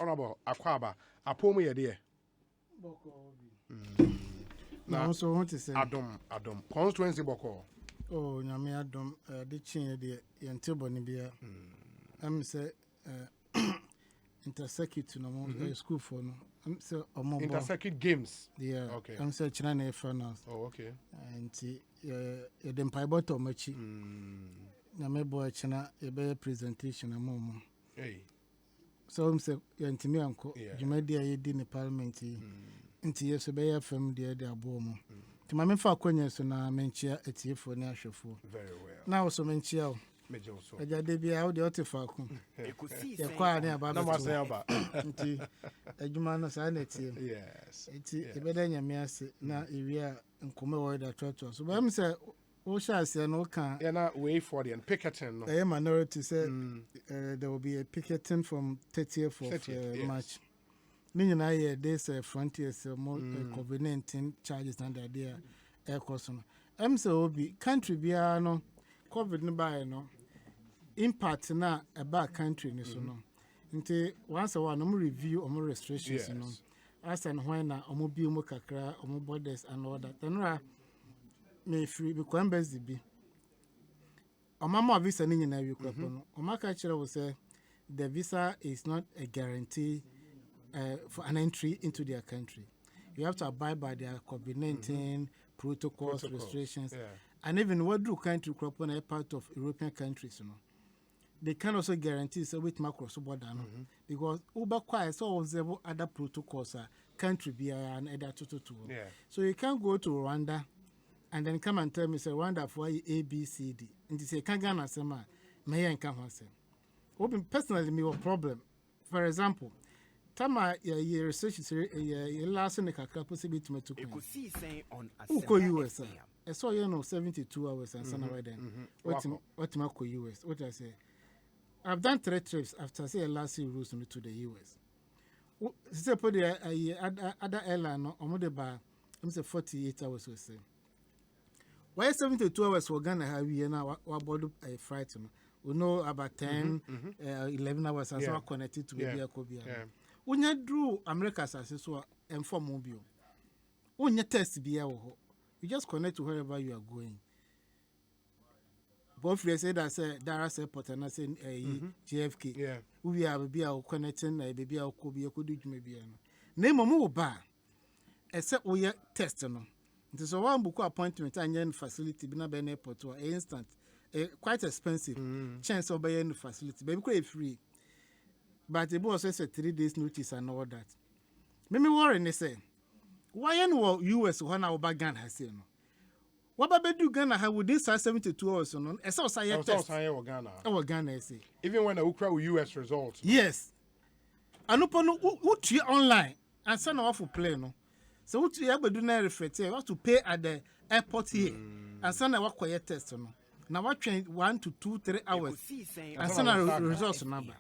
Honorable Akwaba, Apomu Yede. Now, so want to say Adam, constituency Boko. oh, Yami Adam, the chin, the Yantibon Nibia. I'm say, intersecute no school for no. I'm say, Intersecute games. Yeah, okay. I'm say, China finance. Oh, okay. And the Piboto Machi. Yame boy, China, a presentation a moment. Hey. So I'm say, Yantimi uncle, you made the idea in the parliament. Nti yeso be yafam de de abomo ti ma memfa akwanya so na menchia etiefo ne ahwefo Very well na so menchia o mejo so aja de bia o de otefa ko Ekosiisen kwa ne aba na masay aba nti adwuma no sa na tie yes nti ebeda nyame ase na ewia nkome wo da toto so ba me say o sha ase no kan na way for the picketing no a minority say there will be a picketing from 30th of yes. March. Meaning I there's a frontiers more COVID-19 charges and the idea air cost. So be country no COVID no buy no impact na a bad country ni so no. Nti once a while no review or restrictions no. As and when na omo bi omo kakra omo borders and all that. Then me free be embassy bi. Omama visa ni nyina wi kwapo no. Omaka kire wo say the visa is not a guarantee for an entry into their country. You have to abide by their COVID-19 protocols, restrictions, and even what do country crop on a part of European countries, you know. They can also guarantee so with macro border because Uber quite so several other protocols country be and other two. So you can't go to Rwanda and then come and tell me say Rwanda for A, B, C, D. And they say can't Ghana sema may and come and say. Open personally me a problem. For example, Tama your research is last in the kakra possibly to me to Ekosiisen on Uko US. I saw 72 hours and son away then. What Marco US? What I say? I've done 3 trips after say last year rules to the US. Say put the other airline or more bar. I'm say 48 hours or say. Why 72 hours for Ghana have we now what board a flight? We know about 10, 11 hours and so connected to maybe a Kobia. When you drew America's assessor and for mobile, when you test be you just connect to wherever you are going. Both they say that Dallas Airport and I say JFK. Yeah, we are be connecting a baby or could be a good maybe. Name a move bar except we are testing. It is a one book appointment and facility been a airport to an instant. Quite expensive chance of buying facility, but quite free. But the boss says 3 days notice and all that. Maybe Warren they say, why any US when our Ghana has seen? What about do Ghana have within 72 hours on? As I say, Ghana. Our Ghana say. Even when the Ukraine US results. Yes. And upon what you online and send off for play no. So what you ever do now reflect you have to pay at the airport here and send a quiet test no. Now what train 1 to 2, 3 hours and send a results number.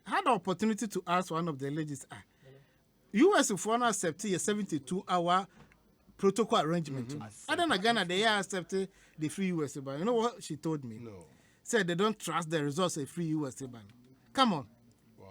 I had the opportunity to ask one of the ladies, US if one accept a 72-hour protocol arrangement. I don't know Ghana they accept the free US ban. You know what she told me? No. Said they don't trust the results of free US ban. Come on. Wow.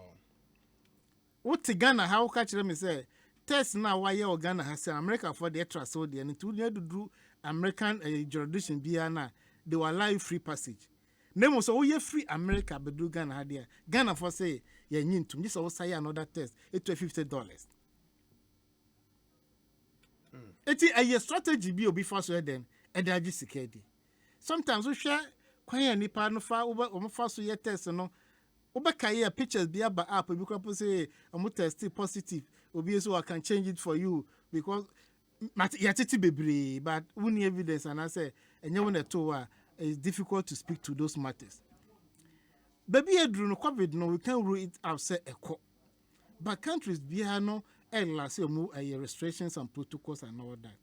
What Ghana how catch them say test now why you Ghana has said America for the trust so the and to do American jurisdiction biana they will allow you free passage. Name so you free America but do Ghana had Ghana for say you need to just also say another test it $50. It's a strategy be before so then and they just security. Sometimes we share quite any part no far over first year test no over pictures be about app we can say I'm test positive obi so I can change it for you because yatiti bebre but we need evidence and I say and you want to it's difficult to speak to those matters. Baby during COVID no we can rule it out say echo. But countries be no say restrictions and protocols and all that.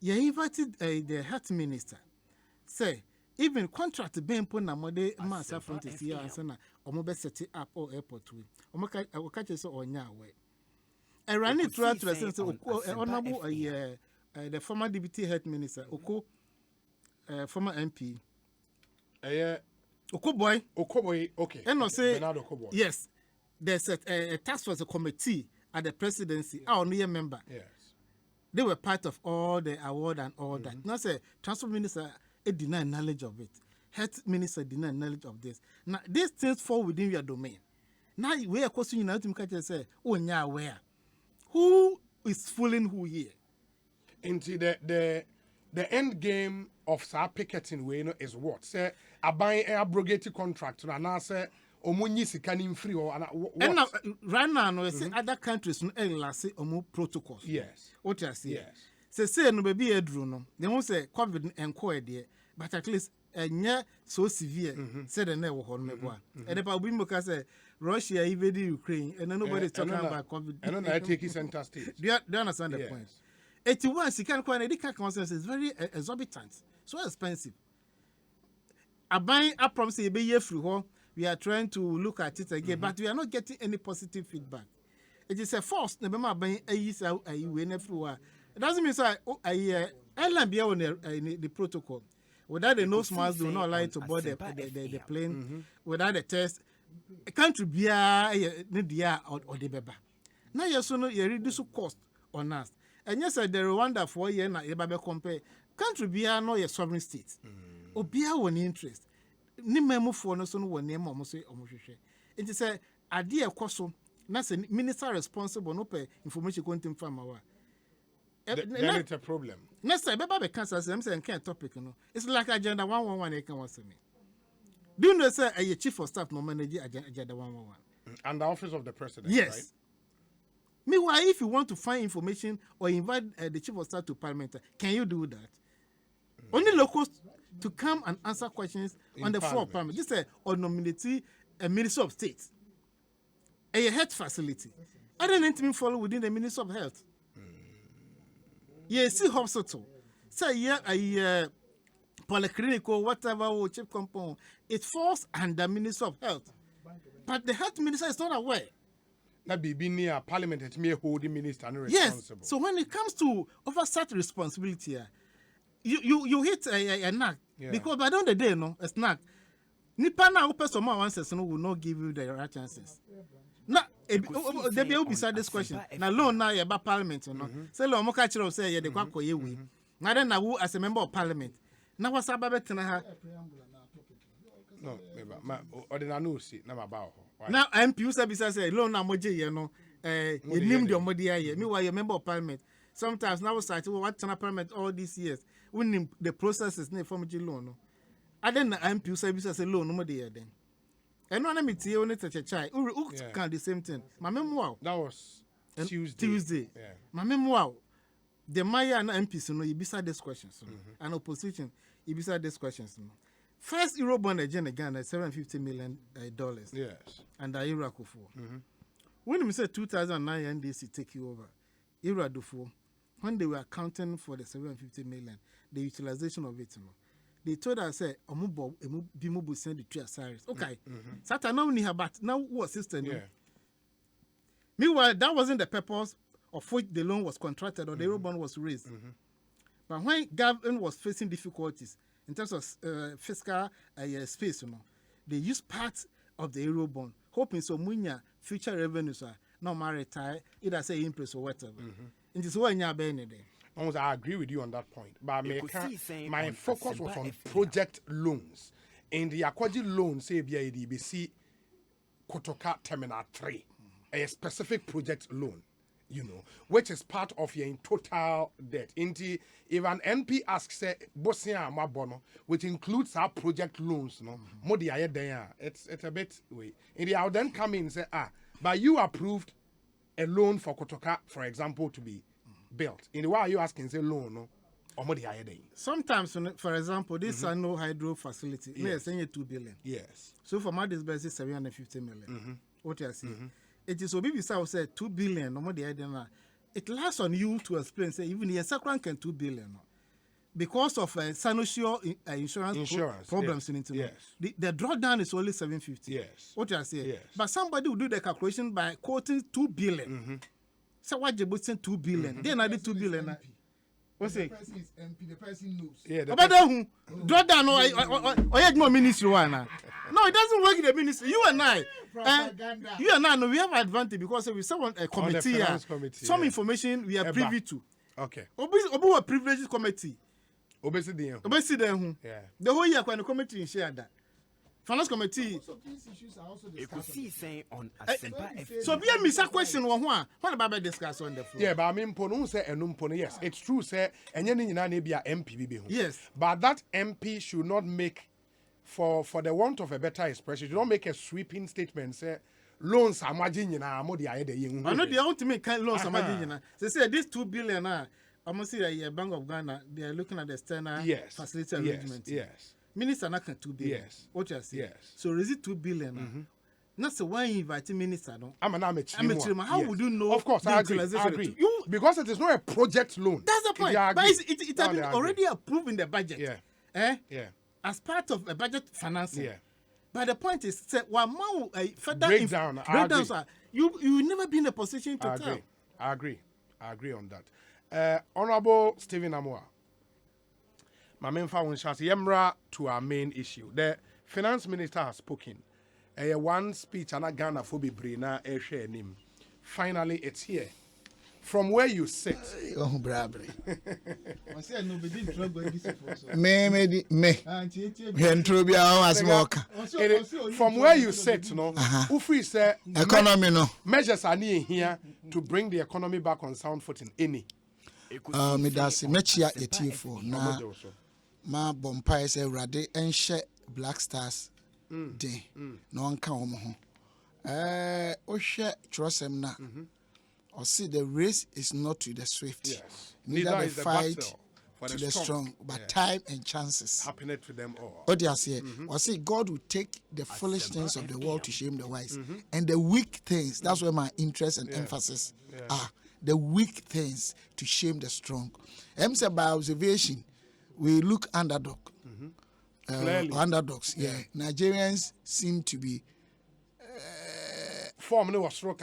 You invited the health minister. Say even contract being put na mode mass front is here and sana omo set it up or airport we. Omo catch so onya we. I ran it throughout to say honorable the former deputy health minister Oko former MP. Okoboy, okay. And no say Bernard Okoboy. yes. there's a task force, a committee at the presidency. Our new member. Yes. They were part of all the award and all that. Now say transport minister deny knowledge of it. Health minister deny knowledge of this. Now these things fall within your domain. Now we are questioning you to catch say, oh yeah, where? Who is fooling who here? Into the end game of Sir Picketing way is what? Say a buying abrogated contract and I say omunyi sikanim free or what? And now, right now, no, say other countries no say omu protocols. Yes. What you say? Yes. Say no baby edru no. They won't say COVID enquire there, but at least enya so severe. Say the never hold me boy. And the people mo say Russia invaded Ukraine, and nobody talking about COVID. And then I take it center stage. Do you understand the point? 81 second coin editor consensus is very exorbitant, so expensive. I buy a promise a year through. We are trying to look at it again, but we are not getting any positive feedback. It is a force. Never buying a year everywhere. It doesn't mean so. Airline be on the protocol. Without the nose mask, do not allow to board the plane. Without the test, a country be a or the beba. Now you so you reduce cost on us. And yes, the Rwanda 4 years na eba compare country be no your sovereign state. Obia one interest. Ni memo for no so no one name almost say almost. It is a idea koso. Na say minister responsible no pay information content from our. Then it's a problem. Next time, beba be cancer. I'm saying can't topic no. It's like agenda 111. They can want me. Do you know say a chief of staff no manage agenda 111? And the office of the president. Yes. Right? Meanwhile, if you want to find information or invite the chief of staff to parliament, can you do that? Only locals to come and answer questions on the floor of parliament. This is a nominate a minister of state, a health facility. I don't even follow within the minister of health. Yeah, see hospital. Say yeah, a polyclinic or whatever or chief compound. It falls under minister of health, but the health minister is not aware. That be near parliament, it's me holding minister and responsible. Yes. So when it comes to oversight responsibility, you hit a knack. Because by the end of the day, no, it's not. Nipa na open some more answers no will not give you the right answers. Now, they be beside this question. Now, loan now about parliament, you know. Say lo mo catch say ye de kwa koye we. Now then now as a member of parliament. Now what's about tena no, my ordinary see na about. Now MP say loan na moje ye no you name the modia ye. Meanwhile you member of parliament. Sometimes now start what parliament all these years. When the process is not from loan no. And then the MP say loan no more there then. And when I meet you only touch a child, who can the same thing. My memoir. That was Tuesday. Yeah. My memoir. The Maya and MPs, you know, you beside these questions. And opposition, you beside these questions. First Eurobond agenda Ghana $750 million. Yes. And the Iraq for. When we said 2009 NDC take you over, Iraq for when they were accounting for the 750 million, the utilization of it, you know, they told us, say, Omubo, Bimubu send the 3 salaries. Okay. Satan now we have but now what system? Yeah. Meanwhile, that wasn't the purpose of which the loan was contracted or the Eurobond was raised. But when government was facing difficulties in terms of fiscal space, you know, they used part of the Eurobond, hoping so munya future revenues are not retire, either say interest or whatever. And this is why you're being there. I agree with you on that point, but my focus was on project loans. And the Akwaji loan, say BIDBC Kotoka Terminal 3, a specific project loan, you know, which is part of your total debt. If an NP asks, say, Bosnia Mabono, which includes our project loans, no, Modi there, it's a bit way. And I'll then come in and say, but you approved a loan for Kotoka, for example, to be built. In the way you asking, say loan, no? Or more sometimes, for example, this are no hydro facility. Yes, 2 billion. Yes. So for my disbursement, 750 million. What you see? It is so BB South said 2 billion. No more the idea. It lasts on you to explain. Say even the second can 2 billion. Because of Sanoshio insurance problems in it. Yes. The drawdown is only 750. Yes. What you say? Yes. But somebody will do the calculation by quoting 2 billion. So what you put 2 billion? Then I did 2 billion. What's it? The person is MP, the person knows. Yeah, the About who? Draw down or you more ministry one. No, it doesn't work in the ministry. You and I. Propaganda. You and I know we have advantage because we someone a committee. finance committee, Some yeah. information we are privy to. Okay. Obi a privileged committee. Obesity. Obesi them. Yeah. The whole year when the committee share that. Finance committee. So these issues are also discussed. Ekosiisen on Asempa FM. So be a miss a question one. What about discuss on the floor? Yeah, but I mean, Pono say enum pono. Yes, it's true. Say enye ni na be a MP be. Yes. But that MP should not make, for the want of a better expression, should not make a sweeping statement. Say loans are margin na mo di aye de yen. I know they want to make kind loans. They say this 2 billion. I'm gonna see a Bank of Ghana. They are looking at the external facility arrangement. Yes. Minister not 2 billion. Yes. What you say? Yes. So is it 2 billion? Not so why inviting minister? No. I'm an amateur. How would you know? Of course, the I agree. utilization I agree. rate? You, Because it is not a project loan. that's the point. Yeah, But it has been I already approved in the budget. Yeah. Yeah. As part of a budget financing. Yeah. But the point is, say, one more further Breakdown. I breakdowns agree. are you will never be in a position to I tell. agree. I agree on that. Honorable Stephen Amoah, my main yemra to our main issue. The finance minister has spoken. One speech and a Ghana for Brina share him. Finally, it's here. From where you sit. Oh, brably. I said no, but didn't drug this Me. Hentrobia as walker. From where you sit, no, Ufi say Economy no. measures are near here to bring the economy back on sound footing. Any. Me that's mechia etifo na ma bompa say rade enhye Black Stars day no anka omo ho ohwe trosem na or see the race is not to the swift, Yes. neither the is the fight battle for to the strong, but time and chances. Happening to them all. What do you say? Or see, God will take the foolish things of the world to shame the wise, and the weak things. That's where my interest and emphasis are. The weak things to shame the strong. Say by observation, we look underdog, underdogs. Yeah, Nigerians seem to be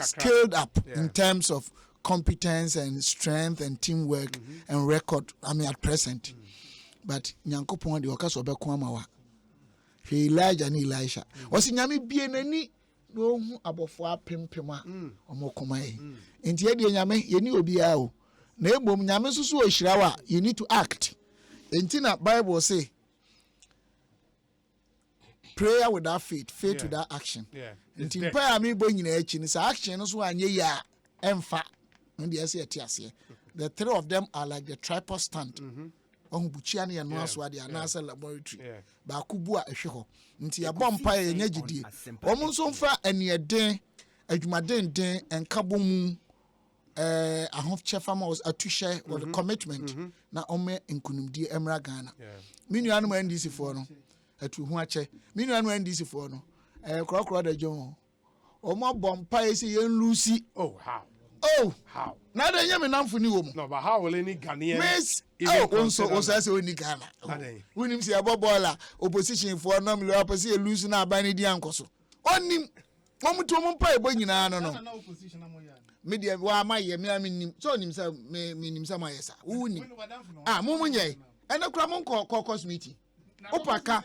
scaled up in terms of competence and strength and teamwork and record. I mean, at present, but Nyankopon the Okaso Beko Amawa. He Elijah and Elisha. Was Nyami Bienani no abofo apempema omokomai. Enti ye de Nyame ye ni obia o. Na ebom Nyame susu ohirawa, you need to act. Enti na Bible say prayer without faith, faith without action. Yeah. Nti prayer me bo nyina achi ni sa action no so anye ya emfa. Ndi ase atiase. The three of them are like the tripod stand. On buchia na no aso ade anasa laboratory. Ba kubu a ehwe ho. Nti ya bompa ye nya gidie. Omo nso mfa anieden adwumaden den enkabomu ahof farmers atushe or the commitment na ome nkunumdie emra Ghana. Me nuanu NDC for no atu hu ache. Me nuanu NDC for no krokro da jon. Omo bompa ye se yen lucy. Oh, how? Oh, How? Now they me namfo ni wo mu. No, but how will any Ghanaian? Miss, consider also that? say we ni Ghana. Ade. We nim say abobola opposition for no me opposition lose na aba ni di ankoso. Onim mo to mo pa ebo nyina no no. Me dia wa ma ye me nim so nim say me nim say ma yesa. Wo nim. Mo nyai. Ena kura mo kokos meeting. Opaka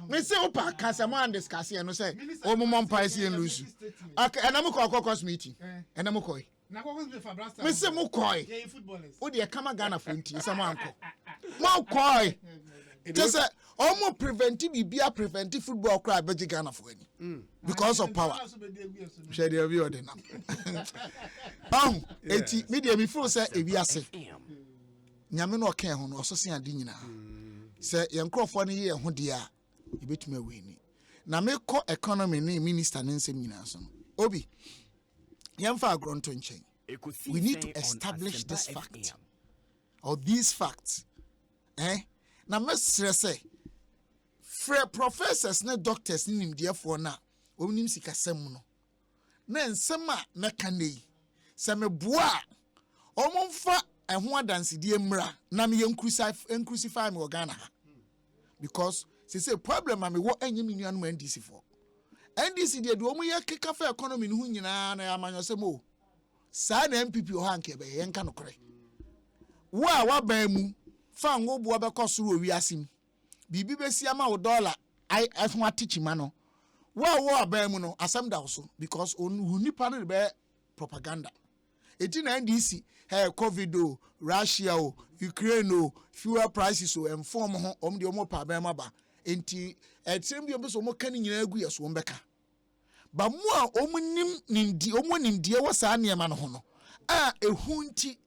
me say opaka say mo discuss here no say o mo mpa say lose. Okay, ena mo kokos meeting. Ena mo koi. Me say mo koi. O de kama Ghana for nti say mo anko. Mo koi. Just say almost preventive football cry beji Ghana for any. Because of power. Share the view de nam. Eti media me feel say ewiase. Nyame no kan ho no so se ade nyina. Say yen crofo ne ye ho de a ebetuma weni. Na me ko economy ne minister ne nsem nyina so. Obi yemfa agronto nchen. We need to establish this fact or these facts. Na me say professors na doctors ni nimdeɛ for na onim sikasɛm no na nsɛm a meka nei sɛ me boa ɔmomfa ɛho adansedie mmra na me crucify me Ghana because say problem a me wo anya me nuanom NDC for NDC de do omo ye keka fa economy no hu nyina na amanyo sɛ mo sa na MPP o hanke be ye nka no kore wa ban mu fa ngo bo be kosoro wiasim bibi be sia ma wo dollar ai ho atichima no wa ban mu no asem da so because on nipa no be propaganda eti na ndc covid o Russia o Ukraine o fuel prices o inform ho de omo pa ban maba enti etem bi omo kan nyina agu yeso ombeka ba mu a omo nimdie wo saa niema no ho no a ehunti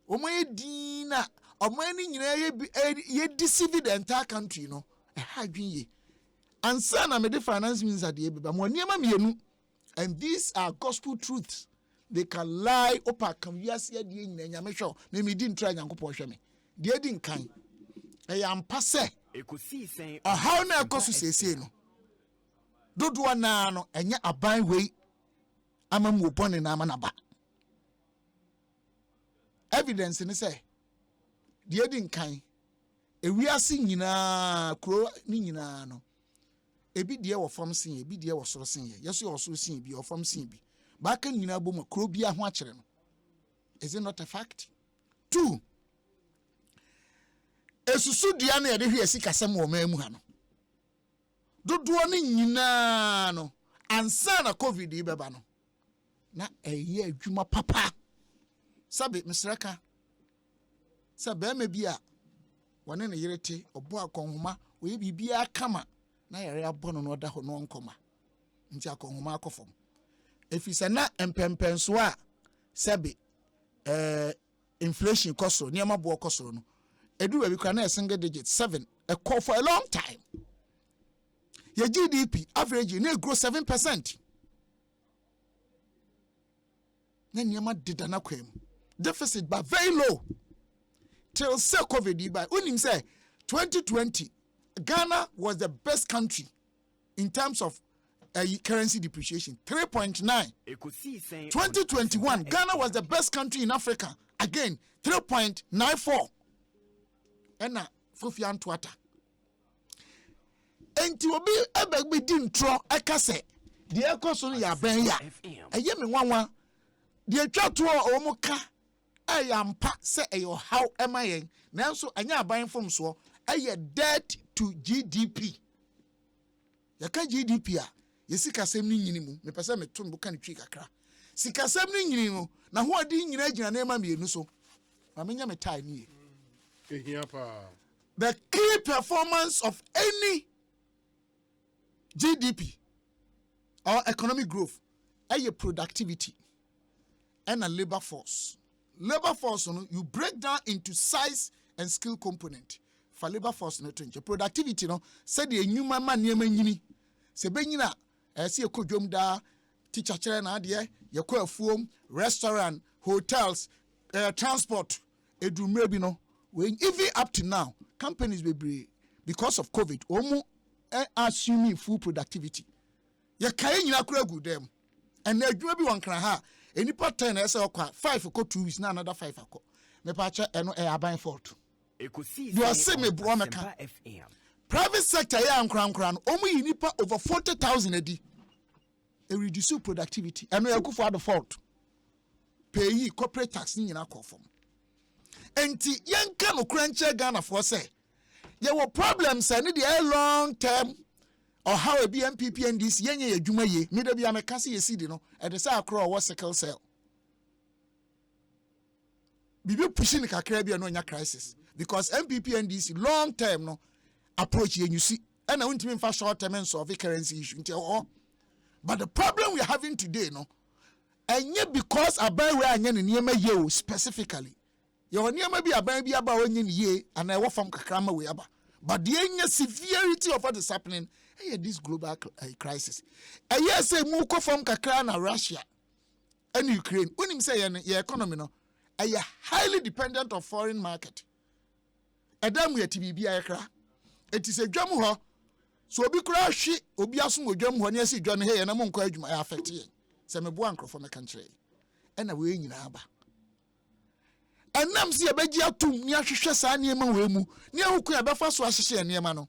omo edina omo ani nyina ye deceive the entire country no ha dwinye ansa na me the finance minister de be ba mo niema mienu, and these are gospel truths. They can lie opa kam wiase ade nyina nyame hwe me me di ntra nyankopɔ hwe me de di nkan e ya mpa se Ekosiisen how na ekosu sese no dodo na no enye aban wei amamu opone na amanaba evidence ni say de di nkan e wiase nyina kro ni nyina no ebi de wo fam sin ebi de wo soro sin yeso wo soro sin bi wo fam sin bi baka nyina bom kro bia ho akere no. Is it not a fact? 2, esusu dua na yede hwe sikasem wo mamu ha no dodo ni nyina no ansa na covid beba no na eye adwuma papa sabe misraka sabe ma bia wone ne yerete obo akonhoma we bibia kama na yere abono no da ho no nkoma nti akonhoma akofom efisa na empempenso a sabe inflation cost niema bo cost no edu we bi na single digit 7 a call for a long time. Your GDP average na grow 7%. Na niema dida na kwem deficit but very low till say covid by unim say 2020 Ghana was the best country in terms of currency depreciation 3.9. 2021 Ghana was the best country in Africa again 3.94. Ena fofi antwata enti obi ebegbe di ntro ekase de ekoso no ya ban ya eye me nwanwa de twato o mu ka ayampa se eyo how emayen nanso anya aban fom so eye debt to GDP yaka GDP a yesikasem ni nyini mu me pese me tum buka ne twi kakra sikasem ni nyini no na ho adi nyina gina na ema mienu so ma menya me tai ni the key performance of any GDP or economic growth is productivity and a labor force. Labor force, you break down into size and skill component. For labor force, no change. Productivity, no, said the new man yini. Se benina, see a kujum da, teacher chana dia, your foam, restaurant, hotels, transport, edu maybe no. Even up to now, companies will be, because of COVID, almost assuming full productivity. You can't good them. And there will be one can have any part 10 5 or 2 weeks, now another 5 o'clock. Me patcha and air buying fault. You are saying me bromaka. Private sector, yeah, crown, only nipa over 40,000 a day. A reduce productivity, and we are go for the fault. Pay corporate tax in our form. Enti yanka no kranche Ghana for say there were problems and the long term or how a BMPP and this yenye adwuma ye me da bia me kase ye sidi no e de say akro was sickle cell bibi pushing kakra bia no nya crisis because MPP and this long term no approach ye you see and I want to mean for short term and solve currency issue but the problem we are having today no and yet because abai we anya ne niema ye specifically your name may be a baby about 1 year and I work from Kakrama way about. But the severity of what is happening, this global crisis. I hear say Muko from Kakrana, Russia and Ukraine. When him say your economy no, are highly dependent on foreign market. Adam we TBB akra. It is a jamu so obi kura hwe obi aso mo dwam ho ne asi dwa no he na mo nkwa adwuma affect ye. Se me bo ankro for me country. And we nyina aba. And nam si abeji atum ni ahwehwe saa niema wemu ni ahuku ya befa so ahyehye niema no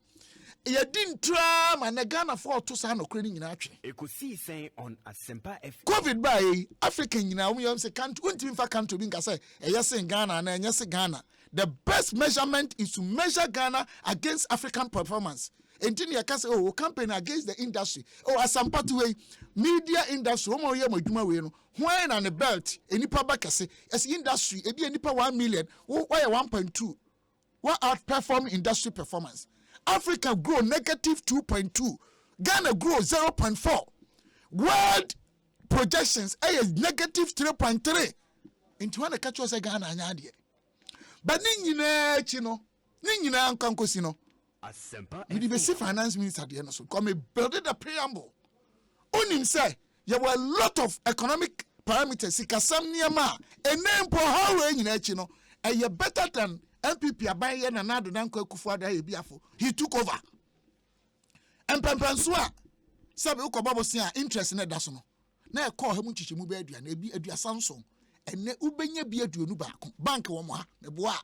ye din tra ma na Ghana for to saa no kre ni nyina atwe Ekosiisen on Asempa FM COVID by Africa nyina wo yom se can't untimi fa can't bi nka say eye se Ghana na enye se Ghana the best measurement is to measure Ghana against African performance. And then you can say, oh, campaign against the industry. Oh, as some part way, media industry, when on the belt, any public say, as industry, a be 1 million, why 1.2? What outperform industry performance? Africa grow negative 2.2, Ghana grow 0.4. World projections is negative 3.3. Into one catch us a Ghana and but Nina Chino, Nina Kankosino. We the finance minister at the end of so come building the preamble. Onim say there were a lot of economic parameters. Sikasam niama a name for how you know and you better than MPP abaye na nado dan kwa Kufuor e biafo. He took over. And Pempensoa sabe ukoba sia interest na da so no. Na e call hemu chichemu be adua na ebi adua Samsung. Ene ubenya bi aduonu baako. Bank wo mo ha me boa.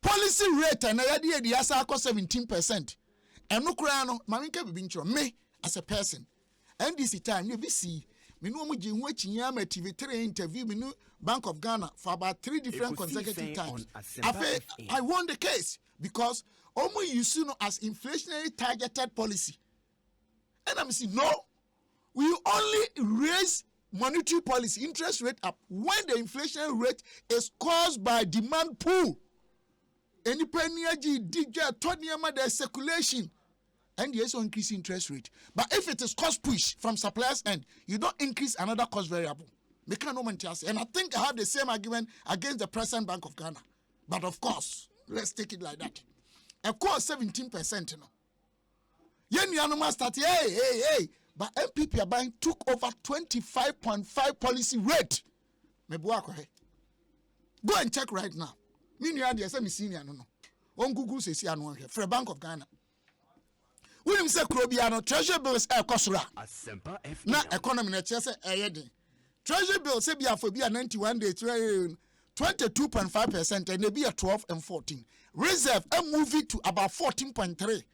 Policy rate na yade di asa akọ 17%. Eno kura no ma menka bibi nchiro me as a person. NDC time you be see me no mo hu achinya ma TV3 interview me no Bank of Ghana for about 3 different consecutive times. I won the case because almost you see no as inflationary targeted policy. And I'm saying no, we only raise monetary policy interest rate up when the inflation rate is caused by demand pull. Any penny DJ Tonyama the circulation and yes increase interest rate. But if it is cost push from suppliers end, you don't increase another cost variable. And I think I have the same argument against the present Bank of Ghana. But of course, let's take it like that. Of course, 17%, you know. Yen Yanuma started, hey. But MPP are buying took over 25.5 policy rate. Go and check right now. Meanwhile, there's some senior no. On Google says here for the Bank of Ghana. William say Krobiano treasury bills kosura. Na economy na chese eyedin. Treasury bills say bia for bia 91 days 22.5% and they be at 12 and 14. Reserve a move it to about 14.3.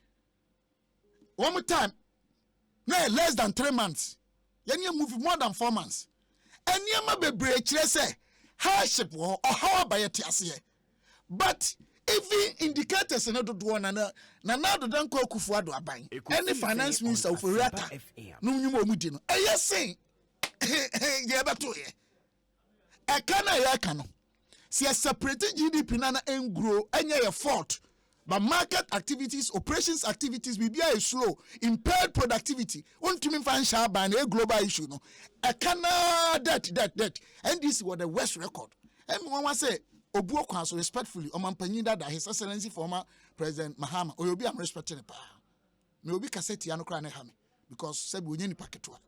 One more time. No less than 3 months. You move more than 4 months. And you ma be break say hardship or how by it here. But even indicators na do one na do dan kwa Kufuor do aban. Any finance minister of Rata no nyumo mu di no. Yes say ye beto ye. E kana ye kano. Si a separate GDP na grow anya your fault. But market activities, operations activities will be a slow, impaired productivity. Won't you mean financial ban a global issue? No, a kana debt. And this was the worst record. And one was say, Obuo Council respectfully, Omampanyida that His Excellency former President Mahama, or you'll be respecting the power. Me will be cassette Yano Crane Hami, because Sebu Yeni Paketua.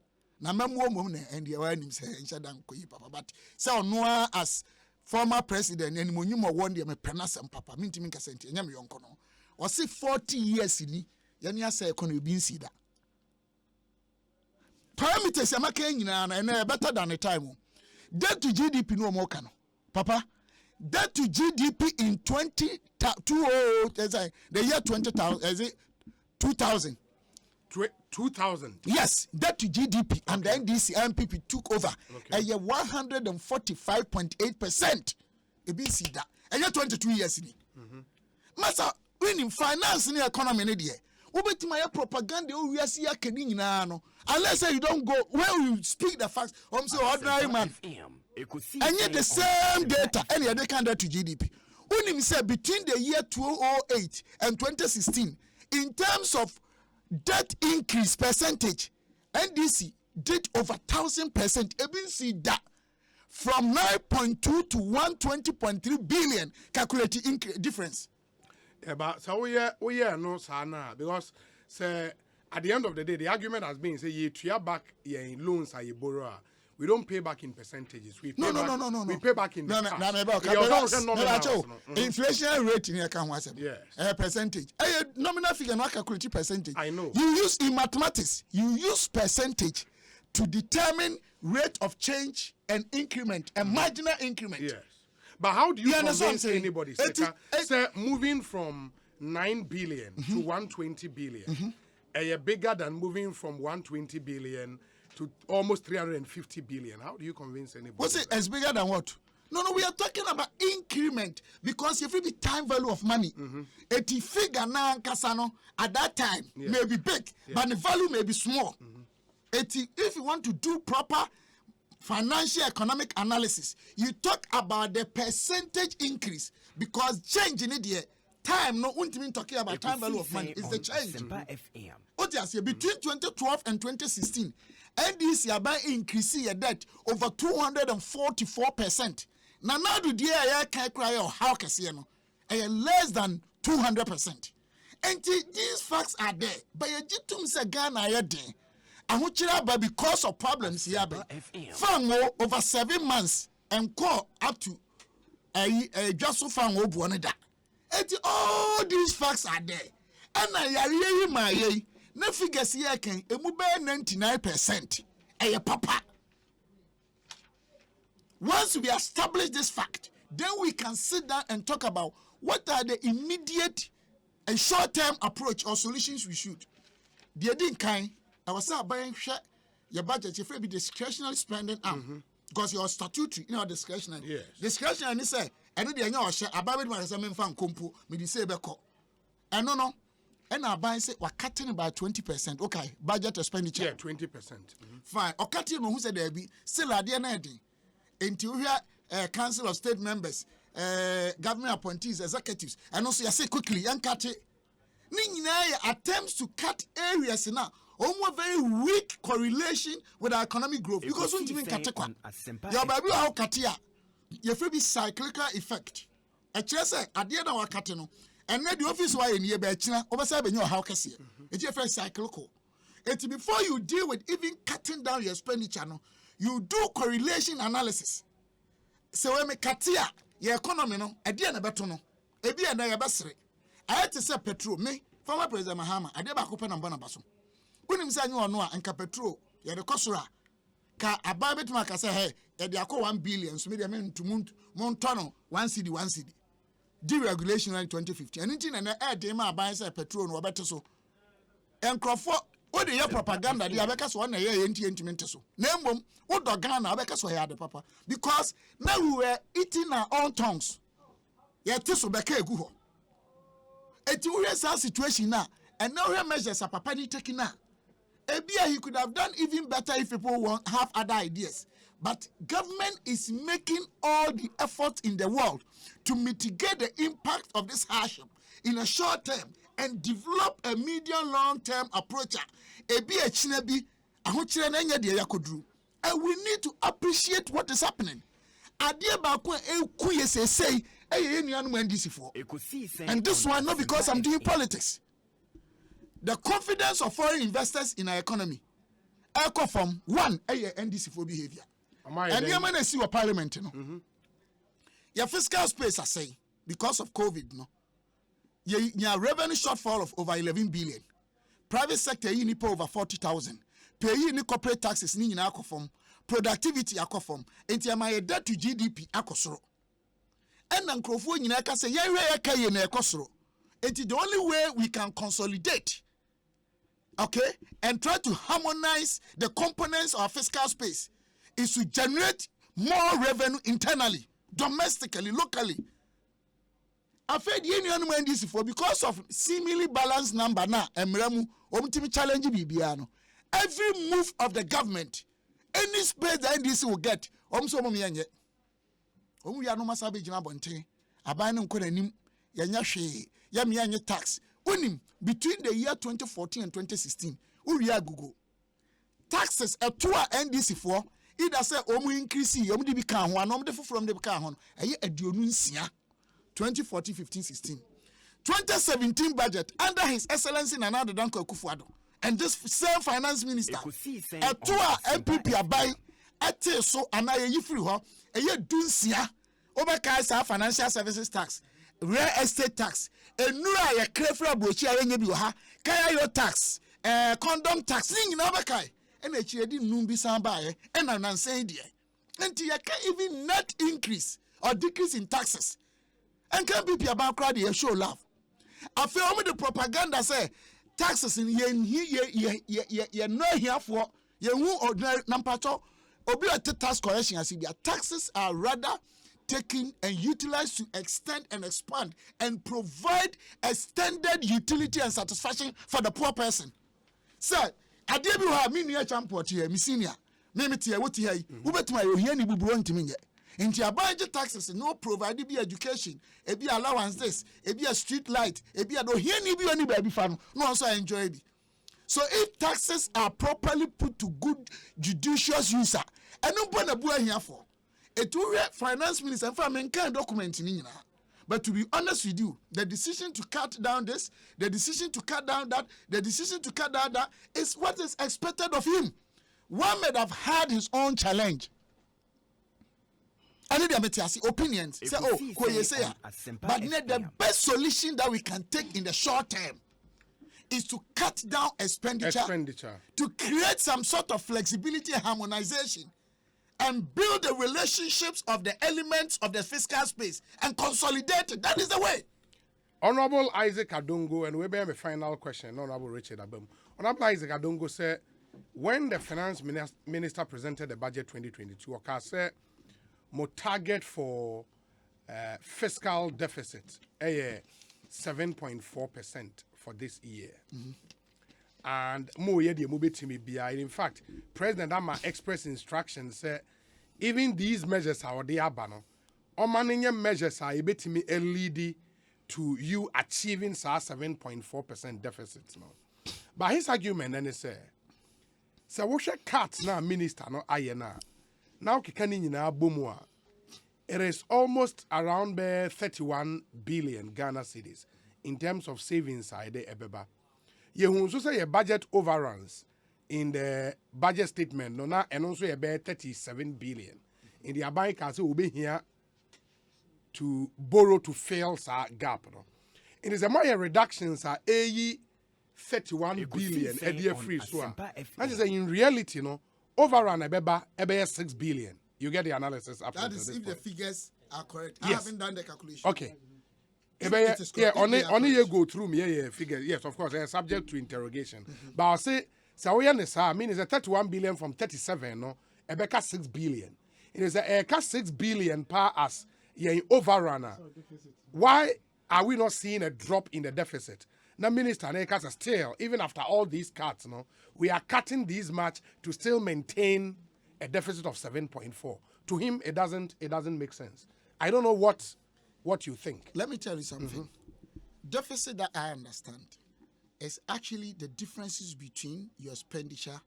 Na Mamu Mone and the awareness say, Shadan Koyi Papa, but so no as former president and Munyuma won the Penas and Papa, Mintimin Cassette, and Yami Yonkono, or say 40 years in Yania say, Con be seen. Parameters are making and better than a time. Debt to GDP no more can. Papa, debt to GDP in 2020, the year 20,000, is it 2000? 2000. Yes, debt to GDP, okay. And then this MPP took over. Okay. A year 145.8%. A bit see that. A year 22 years in it. Master, winning finance in the economy in the year. Ubeti my propaganda we are see unless you don't go where you speak the facts. I'm so ordinary man. And yet the same data any other can to GDP. When say between the year 2008 and 2016, in terms of debt increase percentage, NDC did over 1,000%. Even see that from 9.2 to 120.3 billion calculated difference. Yeah, but so we are no sana because say at the end of the day the argument has been say you try back in loans and you borrow. We don't pay back in percentages. We pay no. We pay back in the inflation rate in your account was a percentage. A nominal figure not calculate percentage. I know. You use in mathematics, you use percentage to determine rate of change and increment and marginal increment. Yes. But how do you convince anybody? Say moving from 9 billion to 120 billion, bigger than moving from 120 billion to almost 350 billion. How do you convince anybody? What's it as bigger than what? No, we are talking about increment because if it be time value of money, it figure now kasano at that time may be big, but the value may be small. If you want to do proper financial economic analysis, you talk about the percentage increase because change in it time no mean talking about time value of money is the change. What you say between 2012 and 2016, NDC by increasing your debt over 244%. Now do the I can't cry or how can see no less than 200%. And these facts are there. But you jitum say Ghana ya de. But because of problems here, Fango over 7 months and call up to just so Fango Buanada. And all these facts are there. And I really my no figures here can a mobile 99%. Papa. Once we establish this fact, then we can sit down and talk about what are the immediate and short-term approach or solutions we should. The other kind, I was buying your budget, if it be discretionary spending, because you're statutory, discretionary. Yes. Discretionary, you say, and then you share about it, my son, fan compu, me say, and no. And our buy say we're cutting by 20%. Okay, budget expenditure. Yeah, 20%. Fine. Or cutting who said there be still at the end. Until we have Council of State Members, government appointees, executives, and also I say quickly, and cut it. Nina attempts to cut areas now. Almost very weak correlation with our economic growth. Because when you mean cut your baby how cut here, you feel be cyclical effect. A chess at the end of our cutting. And then the office why in here by China, oversight in your how can see it's your first cyclical. It's before you deal with even cutting down your expenditure, you do correlation analysis. So when me cut here, your economy no, a dear better no, a dear na yabasre. I had to say petrol, me, former President Mahama, I did back open and Bonabaso. When him say you are no and petrol, you're the cosura. Ka a babet mark say, hey, they are 1 billion, so me they mean to Montano, 1 city, 1 city. Deregulation in 2015. And in an air, they might buy petrol or better so. And Crawford, what the propaganda, the Abacas 1 year intimate so. Name what the Ghana Abacas were the papa. Because now we were eating our own tongues. Yet, this will be a good. It's a situation now, and now here measures are papa taking now. Abia he could have done even better if people have other ideas. But government is making all the efforts in the world to mitigate the impact of this hardship in a short term and develop a medium-long-term approach. And we need to appreciate what is happening. And this one not because I'm doing politics. The confidence of foreign investors in our economy. From one, NDC for behavior. And you man see your parliament, your fiscal space, I say, because of COVID, your revenue shortfall of over 11 billion. Private sector, you need over 40,000. Pay you corporate taxes, ni from productivity, from and my debt to GDP, akosoro. And Uncle you can say, yeah, it's the only way we can consolidate, okay, and try to harmonize the components of our fiscal space. Is to generate more revenue internally, domestically, locally. I've heard the union when this for because of seemingly balanced number now, and challenge BBiano. Every move of the government, any space the NDC will get, we are no masabi jinabonte, abanum konenim, yanyashi, yami tax. Unim between the year 2014 and 2016, Uriya Google. Taxes at 2 NDC for. Either say increase de be can one from the can a 2014-15-16 2017 budget under his excellency Nana Danko Akufo-Addo and this same finance minister a 2 MPP abai ate so anaye yifri ho eye dunsia obeka financial services tax real estate tax enura ye krefra bochi ayenye bi ha kaya yo tax condom tax ni na obeka and a cheer didn't know be somebody, and I'm saying, dear. And you can't even net increase or decrease in taxes. And can't be about crowd here, show love. I feel only the propaganda say taxes in ye no here for ye who ordinary nampato or be a tax correction as if their taxes are rather taken and utilized to extend and expand and provide extended utility and satisfaction for the poor person. Sir, I did you have me near Champort here, Miss Senior. Name it here, what here, who bet my Ohiani Buburon to me. In your budget taxes, no provided be education, a be allowance this, a be a street light, a be a no here be any baby fan, no also enjoy it. So if taxes are properly put to good judicious user, and no one a here for it will finance minister and farming can document in. But to be honest with you, the decision to cut down this, the decision to cut down that, the decision to cut down that is what is expected of him. One may have had his own challenge. I need to opinions. Say, oh, but the best solution that we can take in the short term is to cut down expenditure. To create some sort of flexibility and harmonization, and build the relationships of the elements of the fiscal space and consolidate it. That is the way. Honorable Isaac Adongo, and we have a final question. Honorable Richard Abem. Honorable Isaac Adongo said, when the finance minister presented the budget 2022, okay, said, my target for fiscal deficit 7.4% for this year. And in fact, President Ama expressed instructions said even these measures are the abano. Omanenya measures are able to lead to you achieving 7.4% deficits now. But his argument then is so we should cut now minister no ayena. Now kikani na bomwa. It is almost around 31 billion Ghana cedis in terms of savings side ebeba. You also say your budget overruns in the budget statement, no na and also about 37 billion. In the Abai Council will be here to borrow to fill sa gap. No? It is a more reductions are 31 billion a year free. So that is in reality, no overrun ebeba 6 billion. You get the analysis up. That is if the figures are correct. Yes. I haven't done the calculation. Okay. Only you go through me figure. Yes, of course, subject to interrogation. But I'll say, so we understand. I mean, it's a 31 billion from 37. No, Ebeka 6 billion. It is a 6 billion per us. Yeah, overrunner. Why are we not seeing a drop in the deficit? Now, Minister Nekas still, even after all these cuts, no, we are cutting this much to still maintain a deficit of 7.4. To him, it doesn't make sense. I don't know what you think. Let me tell you something. Deficit that I understand is actually the differences between your expenditure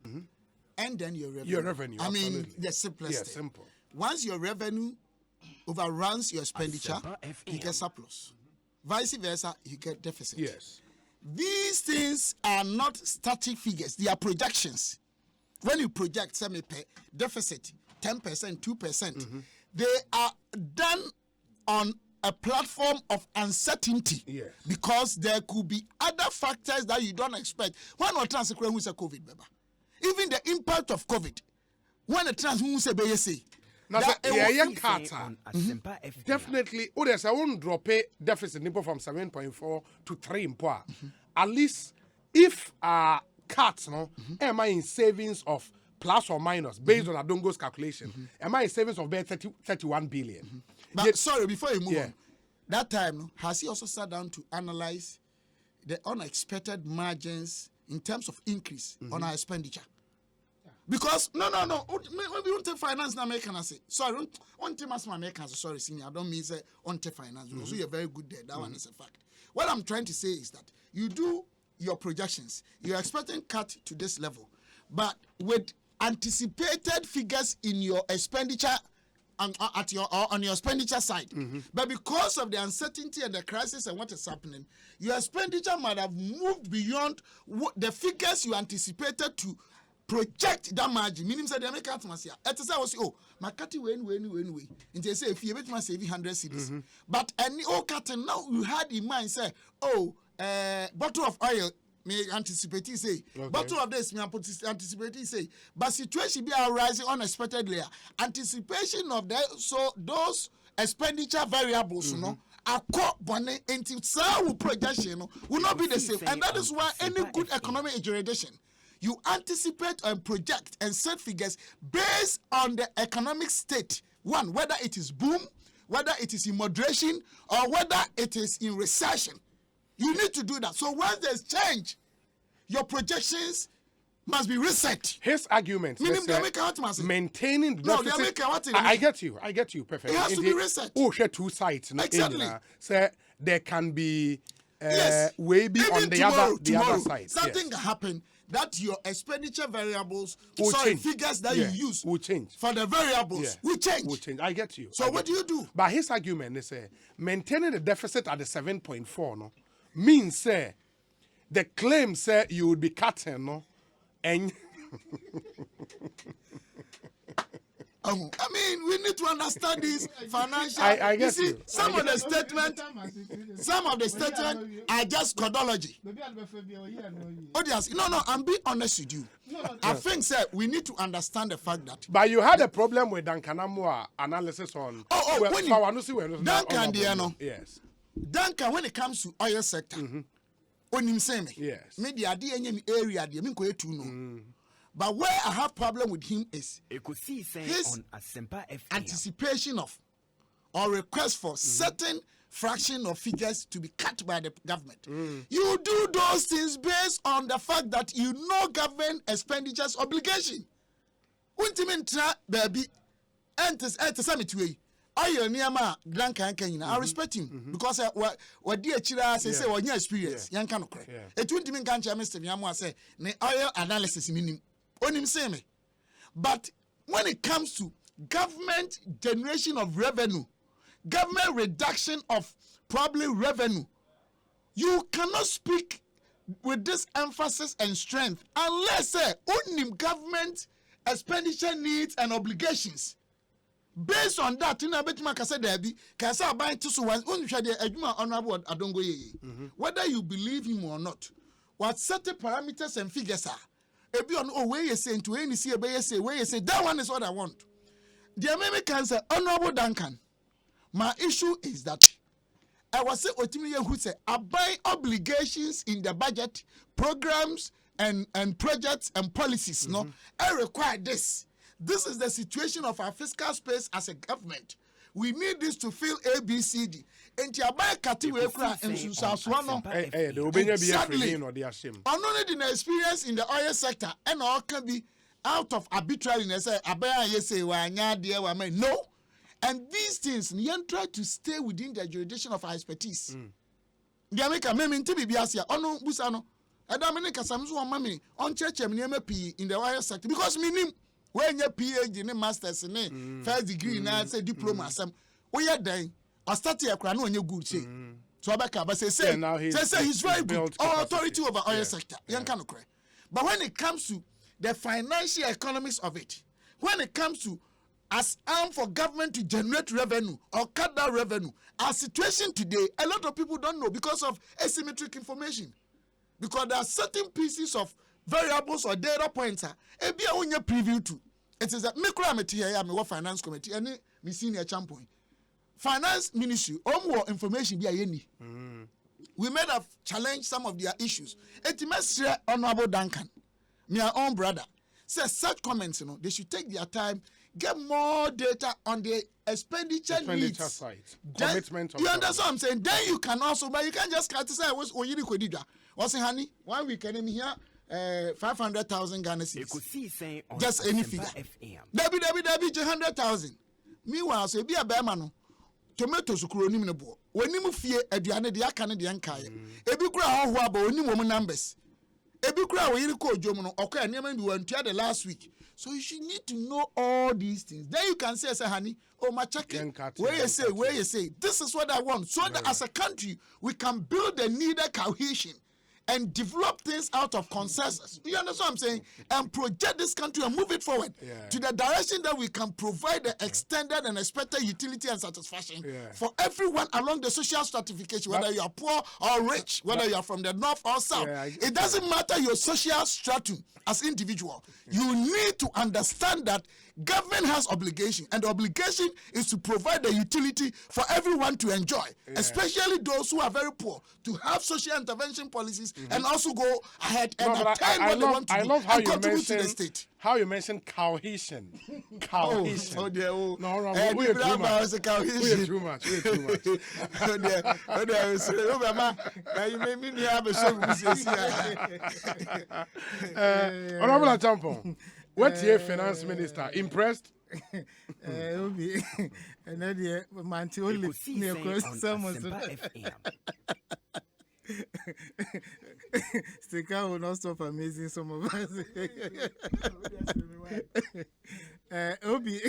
and then your revenue. Your revenue, I absolutely. mean, the simplest thing. Simple. Once your revenue overruns your expenditure, you get surplus. Vice versa, you get deficit. Yes. These things are not static figures. They are projections. When you project deficit 10%, 2%, they are done on a platform of uncertainty. Yes. Because there could be other factors that you don't expect. Why not transfer with a COVID, Beba? Even the impact of COVID. When a transfer say now, definitely, there's a one drop deficit from 7.4 to 3. At least, if cuts, no, am I in savings of plus or minus based on Adongo's calculation? Am I in savings of 31 billion? But sorry, before you move on, that time, has he also sat down to analyze the unexpected margins in terms of increase on our expenditure? Because no. We don't take finance now. Can I say sorry? On take my Americans. Sorry, senior. I don't mean say on take finance. Because you're very good there. That one is a fact. What I'm trying to say is that you do your projections. You're expecting cut to this level, but with anticipated figures in your expenditure on your expenditure side. But because of the uncertainty and the crisis and what is happening, your expenditure might have moved beyond the figures you anticipated to project that margin. Meaning that the American must say, my cutting way. And they say if you bet my saving 100 cedis. But any cutting now you had in mind say, bottle of oil may anticipate say, bottle of this may anticipate say, but situation be arising unexpectedly. Anticipation of that, so those expenditure variables, you know, are caught bonnet into some projection will not be the same. And that is why any good economic generation, you anticipate and project and set figures based on the economic state. One, whether it is boom, whether it is in moderation or whether it is in recession. You need to do that. So once there's change, your projections must be reset. His argument is maintaining the deficit. I get you perfectly. It has to be reset. Oh, share two sides. Exactly. So there can be way be on the other side. Something can happen that your expenditure variables, figures that you use will change. For the variables will change. I get you. So what do you do? But his argument is maintaining the deficit at the 7.4 means the claim you would be cutting and I mean, we need to understand this financial. I guess you see, some of the statement are just codology. No, I'm being honest with you. I think, sir, we need to understand the fact that. But you had a problem with Duncan Amoah analysis on. Duncan, yes. Duncan, when it comes to oil sector, yes. Maybe area, but where I have problem with him is his anticipation of or request for certain fraction of figures to be cut by the government. You do those things based on the fact that you know government expenditures obligation. Baby, I respect him because what dear Chira say one year experience, young can cry. It wouldn't mean can't Mr. Yamwa say, oil analysis meaning on him say me. But when it comes to government generation of revenue, government reduction of probably revenue, you cannot speak with this emphasis and strength unless only government expenditure needs and obligations. Based on that, in a bit Makasa Debbie, Kasa buying to one honorable Adongo. Whether you believe him or not, what certain parameters and figures are. If you know where you say to any see a bay say where you say that one is what I want. The Americans say honorable Duncan. My issue is that I was say Otimiya who say I buy obligations in the budget, programs and projects and policies. No, I require this. This is the situation of our fiscal space as a government. We need this to fill ABCD. And you buy Katiwekra and Susaswano. Exactly. Only the experience in the oil sector and all can be out of arbitrariness. No. And these things, you try to stay within the jurisdiction of our expertise. The American men to be Biasia, Ono Busano, and Dominica Samsu Mammy on church and in the oil sector because meaning. When your PhD in masters in first degree now say diploma some we are dying. I started a crown on your good say. So Abaka but say he's very good. Authority over oil sector. Young cannot cry. But when it comes to the financial economics of it, when it comes to as arm for government to generate revenue or cut down revenue, our situation today, a lot of people don't know because of asymmetric information. Because there are certain pieces of variables or data points a be a preview to. It is a micrometry I am a finance committee and me senior Acheampong. Finance ministry, more information be any. We made a challenge some of their issues. It must share honorable Duncan, my own brother. Says such comments, they should take their time, get more data on the expenditure needs. Side. Commitment you understand what I'm saying? Then you can also, but you can't just say was honey, 1 week and here 500,000 Ghana cedis. Just any figure. Debbie, 100,000. Meanwhile, so be a bearman. Tomatoes who nim no bo. When you fear a diana de akane de ankaya. Ebi kura ho abo oni mom numbers. Ebi kura we yiri ko jomo no okay near be one the last week. So you should need to know all these things. Then you can say honey, oh my chicken. Where you say this is what I want. So that as a country we can build the needed cohesion and develop things out of consensus. You understand what I'm saying? And project this country and move it forward to the direction that we can provide the extended and expected utility and satisfaction for everyone along the social stratification, whether you are poor or rich, whether you are from the north or south. It doesn't matter your social stratum as individual. You need to understand that government has obligation, and the obligation is to provide the utility for everyone to enjoy, especially those who are very poor, to have social intervention policies and also go ahead and attend what they want to do and contribute to the state. How you mentioned cohesion. Cohesion. Oh, dear. Oh, no, we're too much. We're too much. Oh, dear. You made me have a show. Honorable Acheampong, what's your finance minister? Impressed? And then the Manti only near Sticker will not stop amazing some of us. Obi,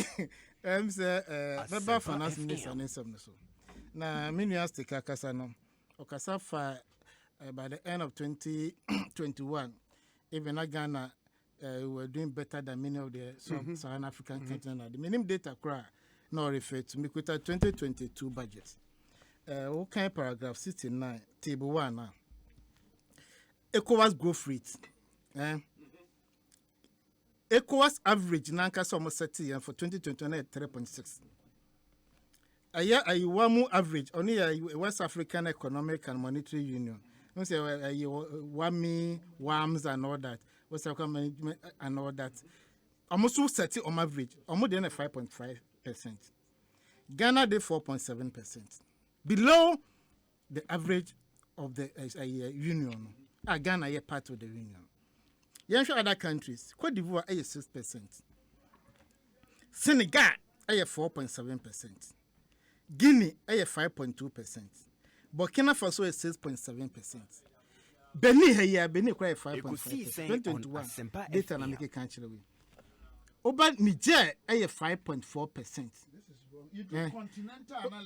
I'm the finance minister and some so. Now, many asked the Kakasano, Okasafa by the end of 2021, even Ghana were doing better than many of the Southern African countries. The minimum data cry now referred to me with a 2022 budget. Okay, paragraph 69, table 1 now. ECOWAS growth rate. ECOWAS average nanka almost 30 for 2021 at 3.6. A year a WAMU average only a West African Economic and Monetary Union. No say WAMI, WAMS and all that. West African management and all that. Almost 30 on average, almost than 5.5%. Ghana did 4.7%. Below the average of the union. Ghana is part of the union. You show other countries. Cote d'Ivoire is 6%. Senegal is 4.7%. Guinea is 5.2%. Burkina Faso is 6.7%. Benin is 5.5%. 2021 data na make country we. Oba Niger is 5.4%.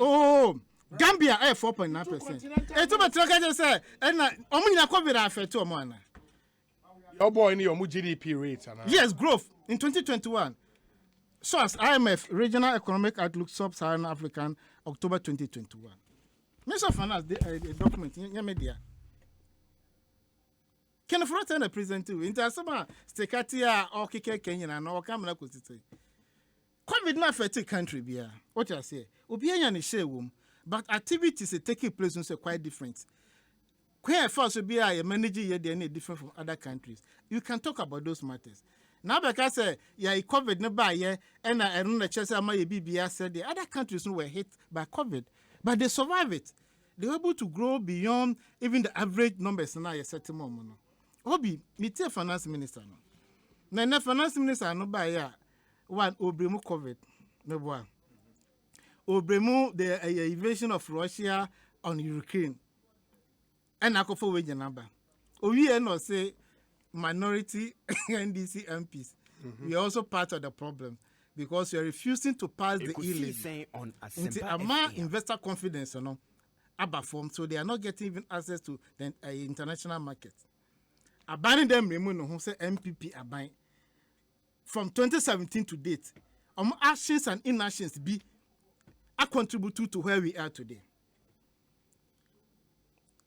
Oh, Gambia is 4.9%. It's about to say, and Omina COVID affect to Oman. Your boy in your GDP rate. Yes, growth in 2021. Source IMF Regional Economic Outlook Sub-Saharan African October 2021. Minister of Finance the document in media. Can you tell the president too? Into some stekatia or kike Kenya and or Kamala Kusiti. COVID not affect country bia. What you say? Obianya ni share womb, but activities taking place are quite different. Where first be a manager here they are different from other countries. You can talk about those matters. Now because COVID never here and I don't know chess my BBS said the other countries were hit by COVID, but they survive it. They were able to grow beyond even the average numbers now a certain moment. Obi, me finance minister no. Na finance minister no by ya one obremu COVID no boy. Obremu the invasion of Russia on Ukraine. And I go for wage number. We are not say minority NDC MPs. We are also part of the problem because we are refusing to pass the e-levy. Into Amoah investor confidence, ABBA form, so they are not getting even access to the international market. Abandoning them, who say MPP are buying. From 2017 to date, actions and inactions be a contribute to where we are today.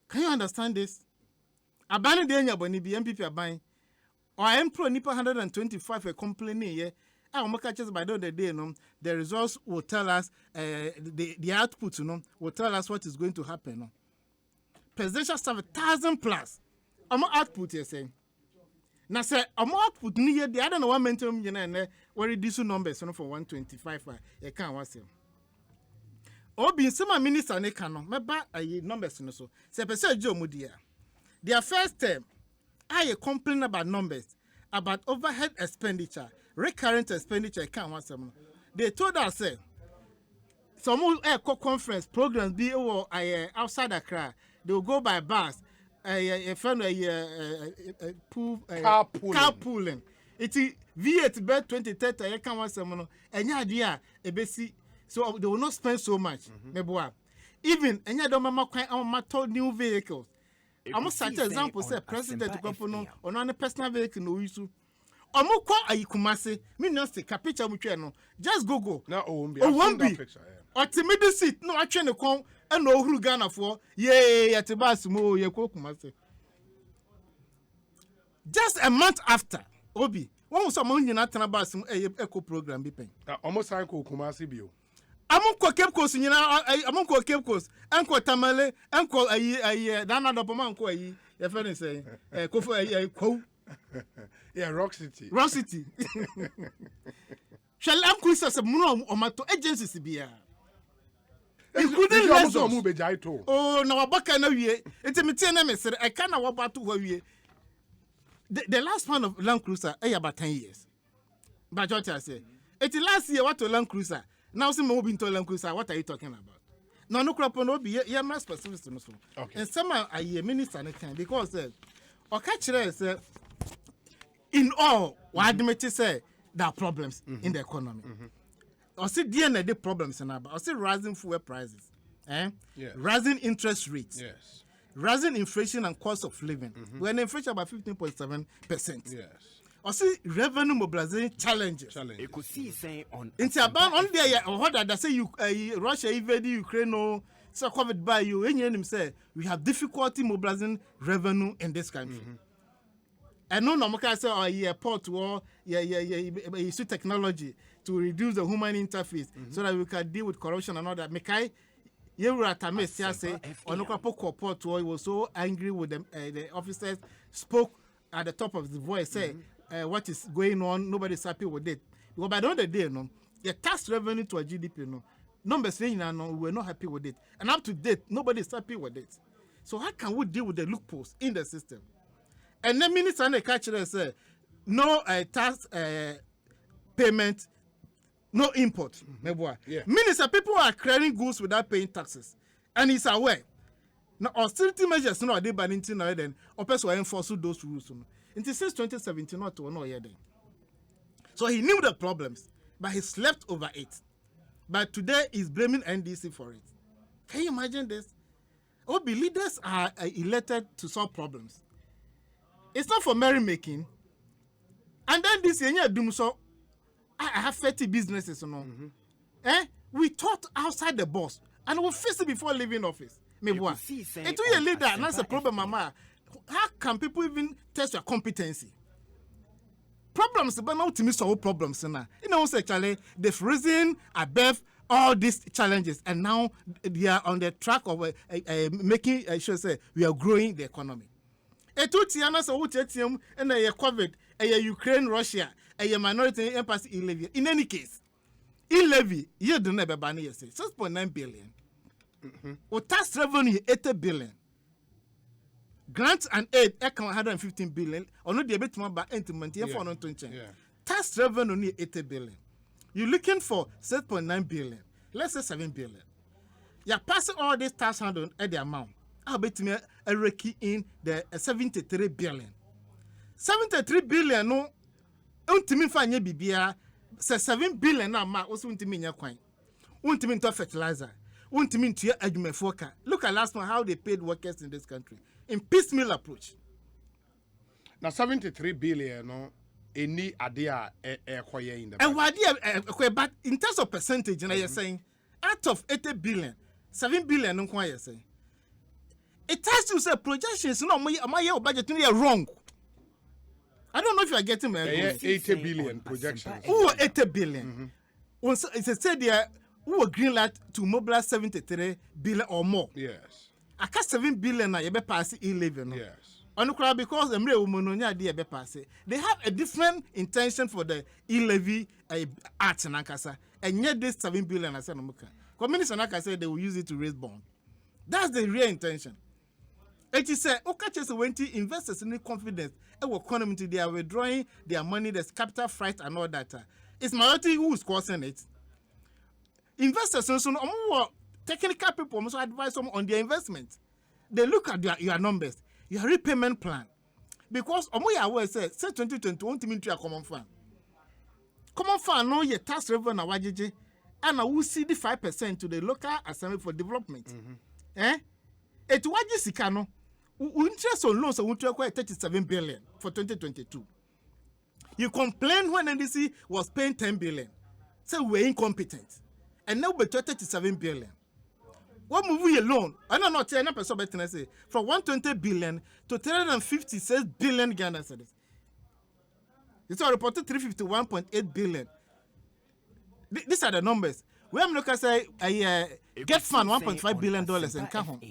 Can you understand this? Abandoning the MPP are buying. Or Empro Nipa 125 are complaining here. I catches by the day, the results will tell us, the output, will tell us what is going to happen. Presidential staff 1,000 plus. Output, you're saying. Now, say, output near the other one mention, where reduce numbers for 125. I can't watch him. Obi some minister ne kano meba ayi numbers no so se pese Joe Mudia their first term I complain about numbers about overhead expenditure recurrent expenditure can one some they told us say some conference programs be outside Accra they will go by bus carpooling it V8 bed 2030 can one some enya idea ebesi. So they will not spend so much. Even any other mama quite new vehicles. I'm such an example, say president governor on any personal vehicle no issue. Omo kwa ayikumase, me no say capital mutueno. Just go. Na won't be. Or timid seat no actually come and no who Ghana for. Yay, at the bus mo ye kumase. Just a month after, Obi, One was among you not about some eco program be paying. Almost like Kumasi bio. Among Cape Coast, you know, among Cape Coast, Uncle Tamale, Uncle a year, Dana Dopamanco, your friend say, Yeah, Rock City. Rock City. Shall I quiz as a mono or mato agencies be here? Including also move a jaito. Oh, no, Baka no ye. It's a material said, I can't walk back to where ye. The last one of Land Cruiser, about 10 years. But what I say, it's last year what to Land Cruiser. Now, some moving to Land Cruiser, what are you talking about? No crop on be ye more specific to us. And some are a year minister at time because or catch in all, what admit say there are problems in the economy. Or see DNA problems in about or see rising fuel prices, rising interest rates, rising inflation and cost of living. We're in inflation about 15.7%. Yes. Or see revenue mobilization challenges. Ekosiisen on It's about on there or what that say you Russia invaded Ukraine no so covered by you and him say we have difficulty mobilizing revenue in this country. And no Namaka say oh yeah port war use technology to reduce the human interface so that we can deal with corruption and all that. Mekai Yeruatame say Onokapo port war was so angry with them the officers spoke at the top of the voice say what is going on, nobody's happy with it. Because by the end of the day, no, the tax revenue to a GDP, no, numbers saying no, we're not happy with it. And up to date, nobody's happy with it. So how can we deal with the loopholes in the system? And then minister and the catcher say, no tax payment, no import. Minister, people are clearing goods without paying taxes. And he's aware. Now, austerity measures, no, they ban into now, then, or person enforce those rules. Until since 2017, not to know yet. So he knew the problems, but he slept over it. But today he's blaming NDC for it. Can you imagine this? Obi leaders are elected to solve problems. It's not for merrymaking. And then this year, so I have 30 businesses, you know. We thought outside the box, and we face it before leaving office. Maybe what? It's a leader, and that's a problem, Mama. How can people even test your competency? Problems, but not to me solve problems. You know, actually, they've risen above all these challenges, and now they are on the track of making sure say we are growing the economy. Tiana so and a COVID, a Ukraine, Russia, a minority embassy in levy. In any case, in levy, you don't never ban 6.9 billion. Or tax revenue 80 billion. Grants and aid account 115 billion. Or not the bit more by entitlement here for 20. Tax revenue only 80 billion. You're looking for 6.9 billion. Let's say 7 billion. You're passing all this tax handle at the amount. I'll bet me a reki in the 73 billion. 73 billion no untimi fanye bibia 7 billion na ma also untimi nya kwan. Untimi to fertilizer. Untimi to adwumefo ka. Look at last month how they paid workers in this country in piecemeal approach. Now 73 billion no any idea koye in the and what but in terms of percentage you're saying out of 80 billion 7 billion no kwa you saying it has to say projections no my budget are wrong. I don't know if you are getting my 80 billion projections. Who 80 billion? It's a said there who green light to mobilize 73 billion or more. Yes. I cast 7 billion na yebe pass 11. Yes. Because the woman be pass. They have a different intention for the e-levy arts and ankasa. And yet this 7 billion I said no muka. Communists and said they will use it to raise bond. That's the real intention. It is said, when investors need confidence, economy they are withdrawing their money, there's capital fright and all that. It's minority who is causing it. Investors also technical people must advise them on their investment. They look at your numbers, your repayment plan. Because Amoah said, say 2021 to mean to a common fund. Common fund no your tax revenue wajeje, and I will see the 5% to the local assembly for development. It waje sikano. Interest on loans are 37 billion for 2022. You complained when NDC was paying 10 billion. So we're incompetent. And now we're 37 billion. What movie alone? I don't know, 10% better say from 120 billion to 356 billion Ghana cedis. It's all reported 351.8 billion. These are the numbers. We am looking at say get fund $1.5 billion and count.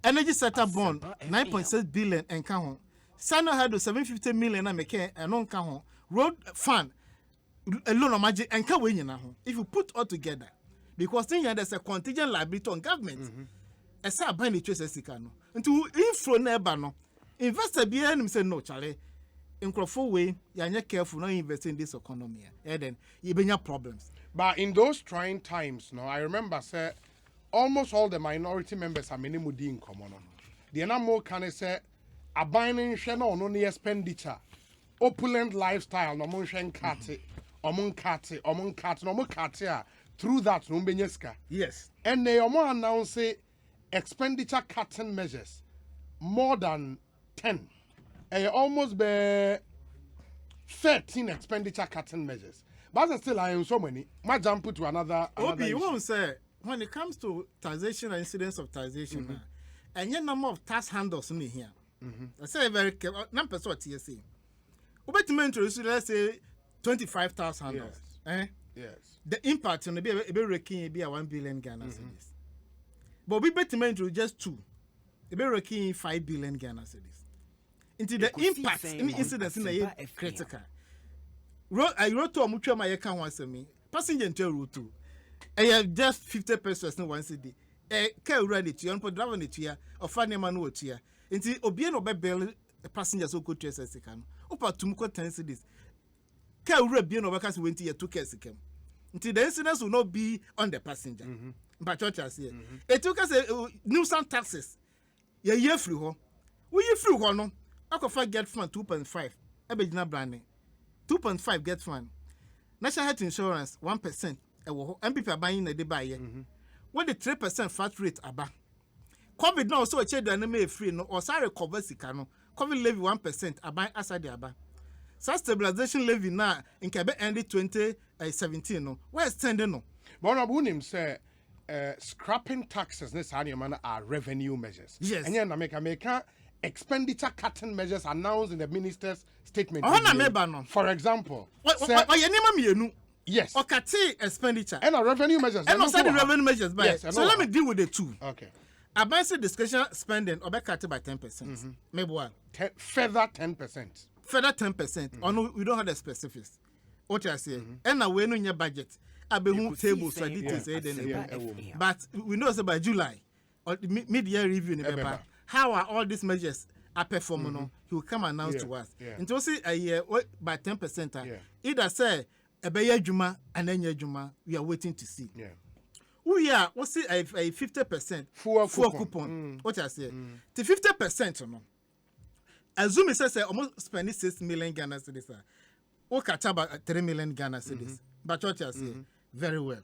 Energy sector bond 9.6 billion and count. Sano had 750 million and make and non count. Road fund a loan of magic and can win now. If you put all together, because then there's a contingent liability on government. A sub by the choices no. And to inflow never no. Investor behind him say no, Charlie. In Crawford way, you're not careful not investing in this economy. And then you bring up problems. But in those trying times, no, I remember say almost all the minority members are minimum in common. The more can say a binding channel no near expenditure, opulent lifestyle, no motion kati, among kati, no more kati through that no benyeska. Yes. And they announce expenditure cutting measures more than 10. Almost be 13 expenditure cutting measures. But still, I am so many. My jump to another. Obi, you won't say when it comes to taxation and incidence of taxation, and your number of tax handles in here. I say very careful. Number what TSA. Obi to introduce, let's say 25,000 handles. Yes. Yes. The impact on the be raking be 1 billion Ghana cedis. But we bet to introduce just 2. The be raking 5 billion Ghana cedis. Into the impact in the incidence in the critical. I wrote to a mutual my account once a me. Passenger into route 2. I have just 50 pesos in one city. A car ready to you, put driver it here, or find a man who here. Until Obian or Bell, a passenger so good trace as a can. Opa to Muko 10 cities. Car Rebian or Vaccas went here 2 cases came. Until the incidents will not be on the passenger. But church has here. It took us a nuisance taxes. Ye year through her. We you through her no? I could get fund 2.5. I be not branding. 2.5 get fund. National health insurance 1%. And people are buying a day by year. What the 3% fat rate aba. COVID now so a check the enemy free no or sorry cover sikano. COVID levy 1% abai aside the aba. So stabilization levy now in Quebec ended 2017 no. Where is standing no? But Abunim say scrapping taxes this are revenue measures. Yes. And then make expenditure cutting measures announced in the minister's statement. For example, yes. Okay, expenditure. And revenue measures. And also the revenue measures. Yes, so let me deal with the 2. Okay. Advanced discretionary spending or cut by 10%. Maybe what? Further 10%. Further 10%. Or no, we don't have the specifics. What I say. And now we're in your budget. I be home tables so details. But we know by July or mid-year review. How are all these measures are performing? He will come and announce to us. And to see a year by 10%. Either say a Bayer Juma and then your Juma, we are waiting to see. We are, what's it, a 50% full coupon. What I say? The 50%, no. Assume it says almost spending 6 million Ghana cedis. What catch about 3 million Ghana cedis. But what I say? Very well.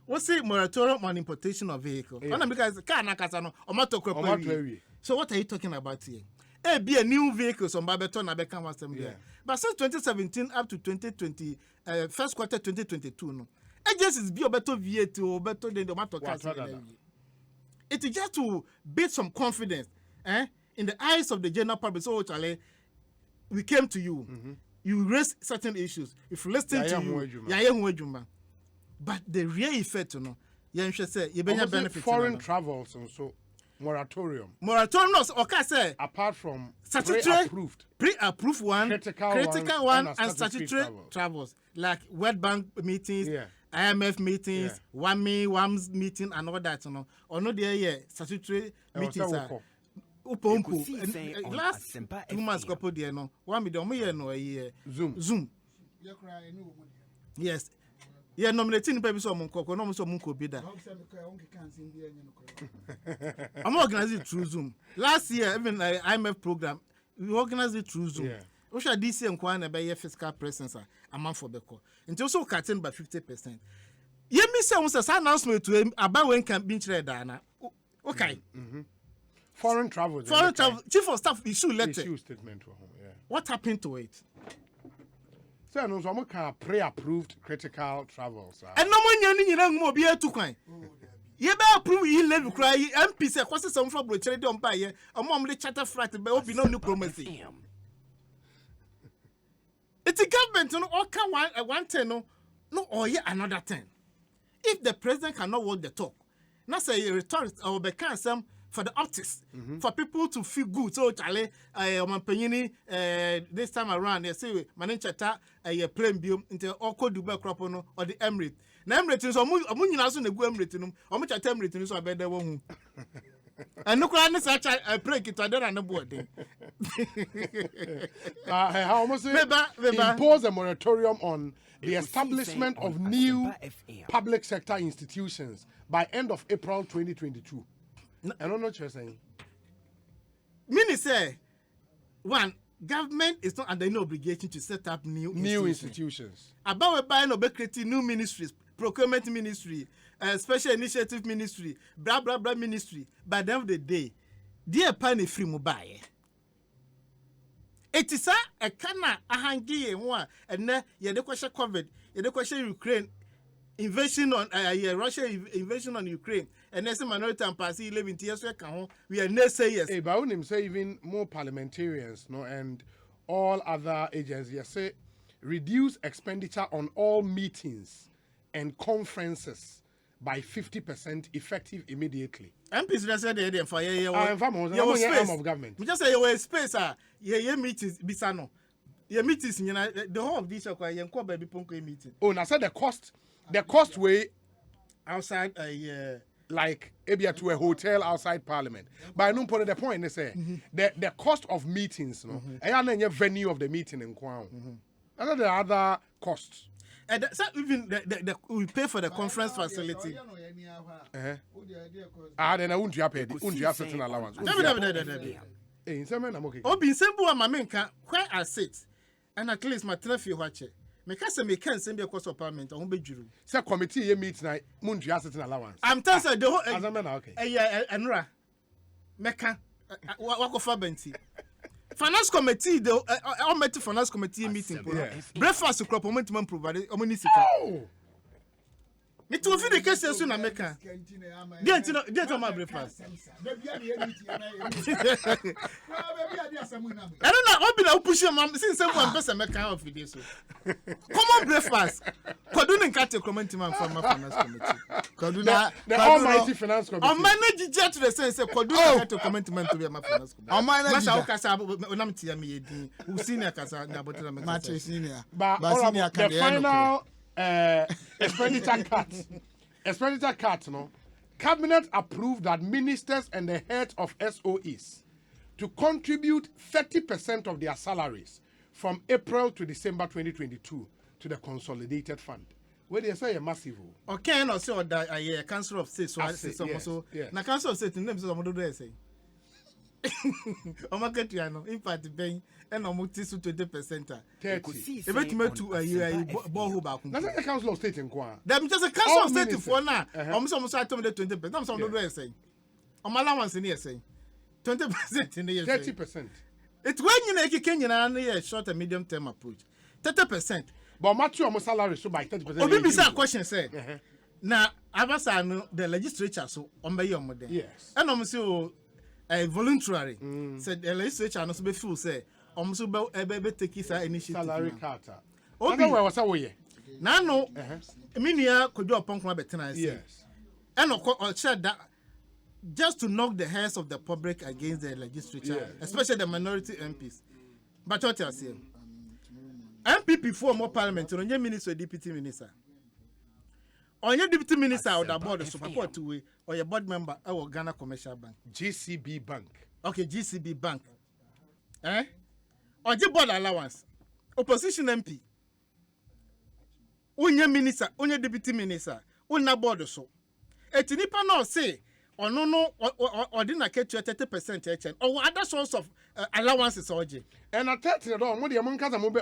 What's it, moratorium on importation of vehicles? Because so what are you talking about here? Be a new vehicle on Babeton Abekan was but since 2017 up to 2020, first quarter 2022, no. Agencies be a better VAT or better than the matter. It is just to build some confidence in the eyes of the general public. So, Charlie, we came to you. You raise certain issues. If you listen to you, but the real effect, you know, you should say, you benefit foreign travels and so. Moratorium no okay say apart from pre-approved one critical one and statutory travels like World Bank meetings IMF meetings WAM's meeting and all that, you know, or no there statutory meetings last 2 months couple there no one million no a year zoom yes nominating people so munko no so munko bi da I'm organizing through Zoom. Last year, even the IMF program, we organized it through Zoom. We should this year and by fiscal presence a month for the call. And also cutting by 50%. You miss some announcement to him about when can be trade. Okay. Foreign travel. Chief of staff issue letter. Issue statement for him. What happened to it? So no some can pre-approved critical travels. And no one you know be to coin. You better approve you levy cry MP say kwase some for bro chere don buy here amom the charter flight be obi no diplomacy It's a government, no, or can one ten, no, or yeah, another 10. If the president cannot walk the talk, not say a rhetorist or be some for the artists, for people to feel good. So, Charlie, this time around, they say, Manchata, a premium into Oko Dubai Cropono or the Emirates. The Emirates is a moon as in the Emirates, or much at Emirates, so I bet they won't. And look at such a break it, I don't know what they almost impose a moratorium on the establishment of new public sector institutions by end of April 2022. I don't know what you're saying. Meaning say, one, government is not under any obligation to set up new institutions. About buying or creating new ministries, procurement ministry, special initiative ministry, blah blah blah ministry. By the end of the day, dear penny free mobile. It is a kana ahangi one, and then you had the question COVID, you had the question Ukraine invasion on Russia invasion on Ukraine, and there's a minority and party 11 years we are not say yes. But I wouldn't say even more parliamentarians, no, and all other agencies say reduce expenditure on all meetings and conferences by 50% effective immediately. MPs just said they for your arm of government. We just say your space your meetings bisano. Your meetings the whole of this baby meeting. Oh, now said the cost way outside like maybe to a hotel outside Parliament. But I don't put the point they say the cost of meetings, no, and then your venue of the meeting in Kwao. And then the other costs. And so even we pay for the conference facility. Then I won't you pay. Won't you certain allowance? In some I'm okay. Oh, be simple, my main can where I sit, and at least my nephew watch it. Because me can send a cost of parliament. I won't be due. Say committee meet tonight. Won't you certain allowance? I'm telling you the whole. As a man, okay. Enra, meka, wako fabenti. Finance committee, the Almighty Finance Committee meeting. Breakfast to crop, momentum provided. Oh! Me too. If the case is soon, America. Get on my breakfast. I don't know. I've been pushing mom since someone person America of this. Common breakfast. Kodun cut a comment from my finance committee. The Almighty Finance Committee. On manage jet to the sense of Kodun cut a comment to be my finance committee. On my the final expenditure cut, no. Cabinet approved that ministers and the heads of SOEs to contribute 30% of their salaries from April to December 2022 to the consolidated fund. Where they say a massive. Okay, no, so that Council of State, so I say so. Na Council of State, name so I'm do say. O market you know, in fact, ben and almost 20%. 30. If it me to a borehole back. That's the Council of State in Kwa. Them just a Council of State for now. Almost I told me 20%. I'm some do say. On my allowance in here say 20% in the year. 30%. It's when you make Kenya and short and medium term approach. 30%. But match your salary so by 30%. Obi be say question say. Now, Abasa the legislature so on by your model. Yes. And I'm say voluntary. Said the legislature no be full say almost be take his initiative. Salary carter. Obi was away. Now no. Minia could do a punk bettina. Yes. And or said that just to knock the heads of the public against the legislature, especially the minority MPs. But what you are saying? MPP for more parliament, on your minister or deputy minister. On your deputy minister or the board of support to we or your board member or Ghana Commercial Bank. GCB Bank. Okay, GCB Bank. Or your board allowance. Opposition MP. On your minister, on your deputy minister, on your board so. Et nipa no say or no or didn't get to 30% or other source of allowances or and I tell you more the among casa more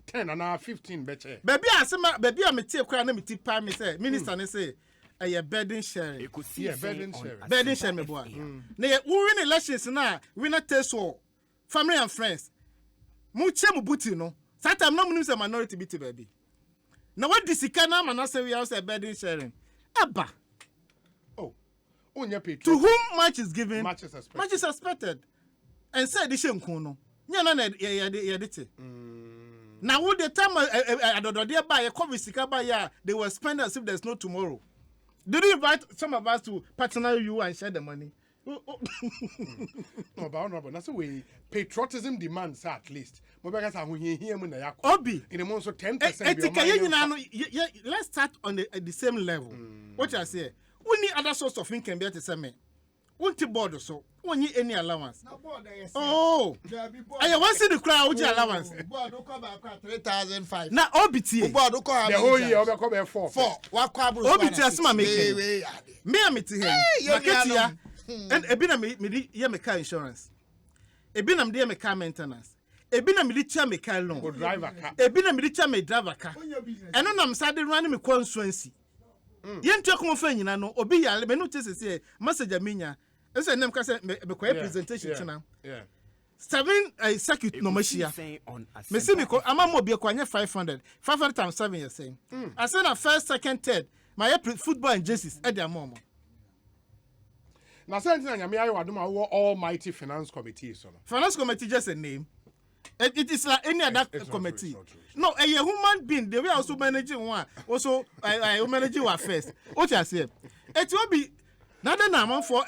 10 and 15 better. Baby I me take cry me tip me say minister say a burden sharing. Yeah, burden sharing. Burden sharing me boy. Na we win elections na we not test so family and friends. Mu che mu buti no. Sometimes no mu say minority biti baby. Na what this kana man say we have say burden sharing. Aba. To whom much is given, much is expected. Much is expected. And said the same kono. Now, what the time I don't buy a coffee sika buy, they will spend as if there's no tomorrow. Did you invite some of us to partner you and share the money? No, but that's the way patriotism demands at least. Obi. In the months of 10%. Let's start on the same level. What I say, we need other source of income be at the same. Won't board so? Won't need any allowance? Oh, I want to see the crowd allowance. Board will come 3,500. Now, OBT. Board will come the whole year, will come 4. What quabble? OBT as my making. Me, I'm it here. And Ebina me ye me car insurance. Ebina me me car maintenance. Ebina me cha me car loan. Driver car. Ebina me cha me driver car. And no am sad run me constituency. Yen to come fa nyina no obi ya me no tese say message amenya. Ese nem ka say me ko presentation tena. Yeah. 7 circuit no machia. Me see me ko amamo bi ko anya 500 times 7 you saying. I say na first, second, third. My football and jerseys e dey amamo. Now, something I mean, I almighty finance committee. Finance committee just a name. It is like any other committee. No, a human being, they will also managing one. Also, I managing one first. What I say, it will be another number for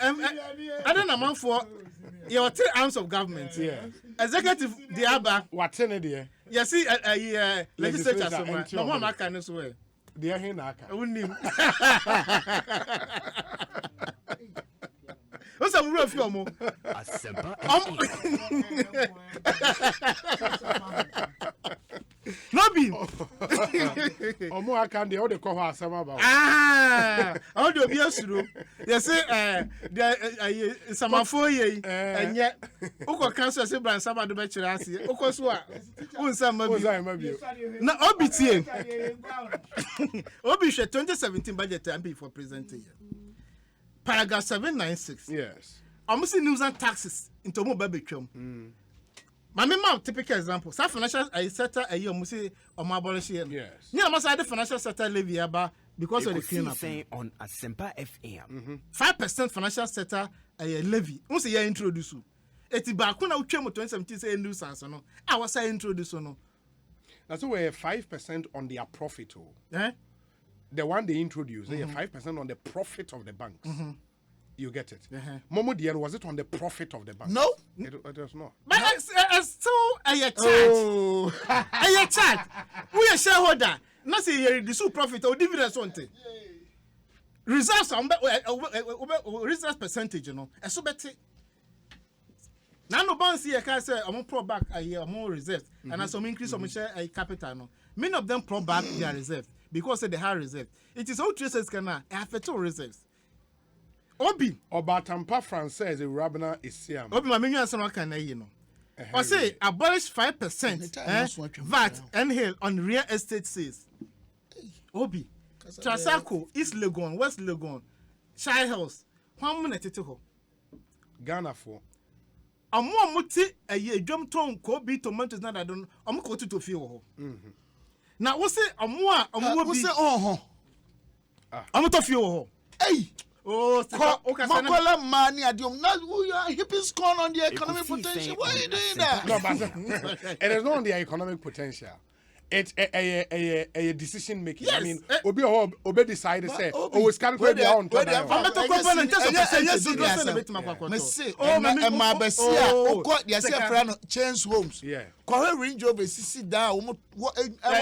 your 3 arms of government. Yeah. Executive, the other. What's in it? You see, legislature somewhere. No more can this way. They are here now. What's a roof your mo? Lobby. Amoah can the other call her some about. How do you through? You say, some 4 years, and yet, Oko cancer, say, Brand, some of the bachelor, Okoswa, some of you. Now, OBT, Obi 2017 budget and for presenting. Paragraph 796. Yes. Almost news and taxes into mobile become. My mom, typical example. Some financial sector a year must say on my abolition. Yes. Yeah, must have the financial sector levy about because of the cleanup. On Acheampong FM. 5% financial sector a year levy. Once a year introduce. It's back when I came to 2017 say news and so no. I was say introduce no. That's why 5% on their profit. Eh? The one they introduced, they 5% on the profit of the banks. You get it. Momo Dier, was it on the profit of the bank? No. It was not. But it's still a charge. A charge. We are shareholder. Not say you reduce profit or dividends on it. Reserves on reserves percentage, you know. A so better. Now no banks here can say I'm pro back a year more reserves and as some increase on share a capital. No. Many of them pro back their reserves because they have reserves. It is all traces can have two reserves. Obi Obatampa Francaise Rabana is Siam. Obi my menu answer can you know. Or say abolish 5% VAT and hail on real estate sales. Obi Trasako, East Legon, West Legon, Shy House, 1 minute to ho. Ghana for Amoah muti a ye drum tone ko be tomatoes na don't go to feel. Now what's it Amoah what's it oh I'm to feel. Hey. Oh, Makola money at you. Now we are hippies corn on the economic potential. Why are you doing that? No, but it is not on the economic potential. It's a decision making. Yes. I mean, Obi decided say, oh, it's can't be on. Change homes. Yeah. Correct range over sit down.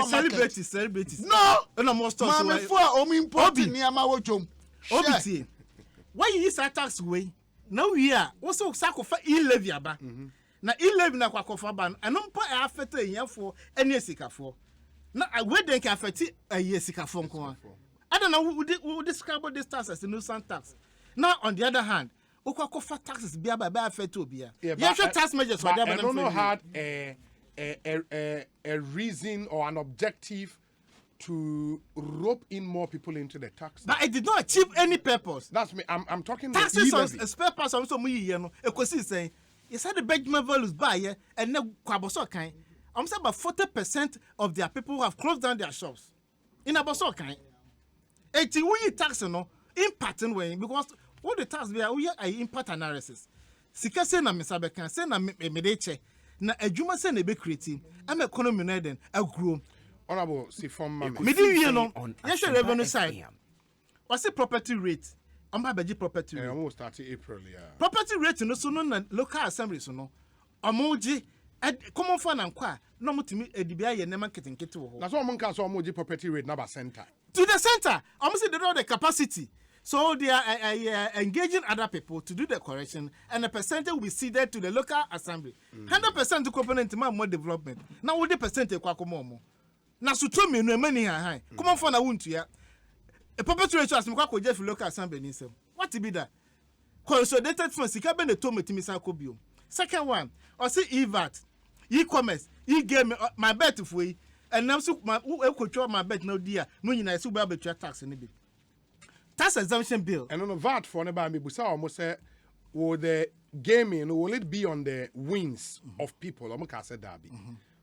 Celebrities. No, no more stores. Mama for important near my watchum. Obi, why you use that tax way? Now we are also sacrifice e-levy aba. Na e-levy na kwa kofa ban. Anom pa e afete yen for any sikafo. Na we den ka afete a sikafo nko. I don't know who describe this tax as a nuisance tax. Now on the other hand, okwa kofa taxes bia ba afete obi a. Yeah, tax measures for them. I don't know had a reason or an objective to rope in more people into the tax. But it did not achieve any purpose. That's me. I'm talking taxes on spare parts on some year. Ekosiisen, you said the Benjamin values buy here and now kwaboso kind. I'm saying about 40% of their people have closed down their shops. In Aboso kind. Eti we tax no impact in way because what the tax we are impact analysis. Sika say na mesabe kan say na medeche. na adwuma sɛ na ebe create am economy na den agro Honorable Sifon Mame. me di wie no yes revenue side what's the property rate am abeji property rate Almost started April, yeah. property rate no so no na local assembly so no amoji common fund and kwa no mutimi edibia ye nema ketenkete wo ho That's what monka so amoji property rate number center. to the center almost they know the capacity. So they are engaging other people to do the correction, and the percentage will be ceded to the local assembly. 100% component more development. Now what the percentage kwa komo? Na so to me no money high. Come on for na wuntu ya. A property ratio as mkwa Jeff local assembly ni sem. What be that? Consolidated funds sika be ne to metimi sa kobio. Second one, or say e-VAT, e-commerce, e-game my bet for we and now so my control my bet no dear. No nyina so be betua tax ni bi. Tax exemption bill. And on the VAT for never me busa almost say will the gaming will it be on the wins of people? Almost said that be.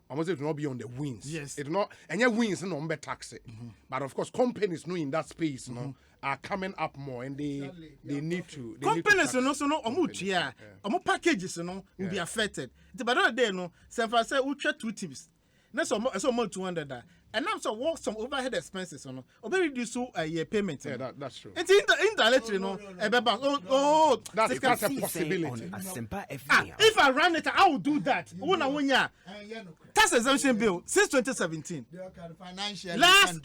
Almost it will not be on the wins. Yes. It will not and your wins no be tax it. But of course companies know in that space no are coming up more and they need to companies no so no omutua omo packages no will be affected. The by the day no say for say we try 2 tips. Na so more 200 and now so work some overhead expenses no obe reduce a payment. Yeah, that's true. It's indirectly no that's a possibility. If I run it I will do that. Tax exemption bill since 2017.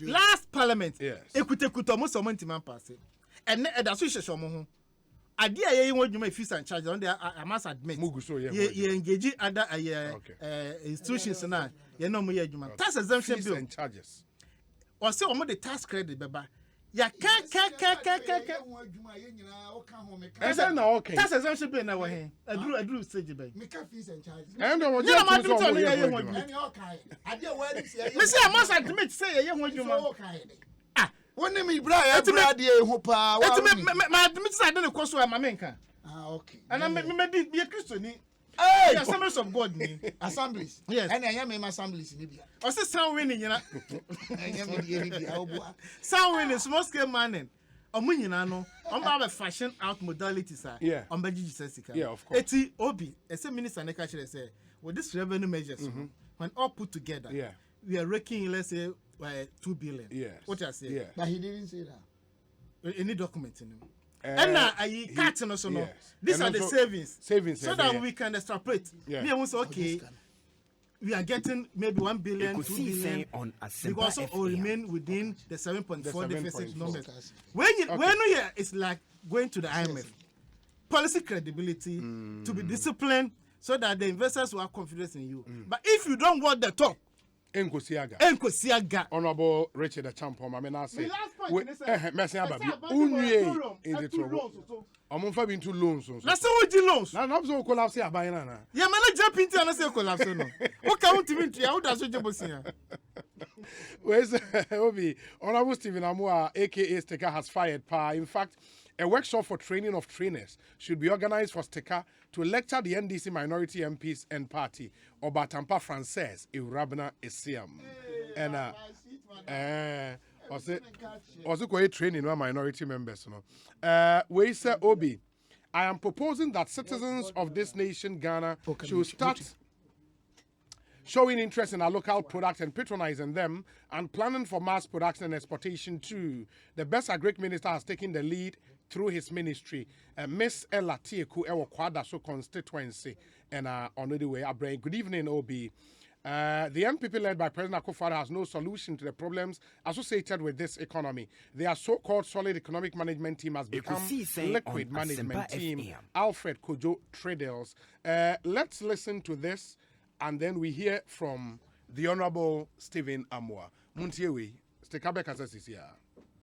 Last parliament. Yes. Ekuta mo so man pass it. And that's what she mo idea ye won dwuma fees and charges on there I must admit ye engage other institutions na ye no mo ye dwuma tax exemption bill and charges or say omo the tax credit beba ya ka tax exemption bill na wo he aduru stage be me ka fees and charges and me say I must admit say ye won dwuma When me bra ya bra de ho pa wa my admit say I don't cost so my menka okay and I me be a Christian hey assemblies of God ni assemblies yes and I am assemblies ni bia o say sound winning nyina anya me die ni bia oboa sound winning small scale mining omo nyina no on ba fashion out modalities on ba gigi sika yeah of course eti obi ese minister na ka chere say with this revenue measures when all put together we are raking let's say 2 billion. Yes. What I say? Yeah. But he didn't say that. Any document in him. And now I cut no so no. These are the savings. So that we can extrapolate. Me I want say okay. We are getting maybe 1 billion, 2 billion on because also remain within the 7.4 deficit numbers. When it's like going to the IMF. Policy credibility to be disciplined so that the investors will have confidence in you. But if you don't want the top Enkosiaga. Honorable Richard Acheampong, I mean I say merci ababi unwie in the trouble omonfa bi ntu loans so na say wo loans na so collapse aban na ya manager pinti na say collapse no wo ka won timi ntua wo da so jebosia where's Obi Honorable Stephen Amoah aka Sticker has fired in fact a workshop for training of trainers should be organized for Sticker to lecture the NDC minority MPs and party Obatampa Frances Irabna Esiam. And also quite training our minority members. We say Obi, I am proposing that citizens of this nation, Ghana, should start showing interest in our local products and patronizing them and planning for mass production and exportation too. The best agric minister has taken the lead through his ministry. Miss Ella Tieku Ewo Kwadaso constituency and on the way. Good evening, Obi. The NPP led by President Akufo-Addo has no solution to the problems associated with this economy. Their so-called solid economic management team has become liquid management team. Alfred Kojo Tradels. Let's listen to this and then we hear from the Honorable Stephen Amoah. Muntiewe, Stekabeka says here.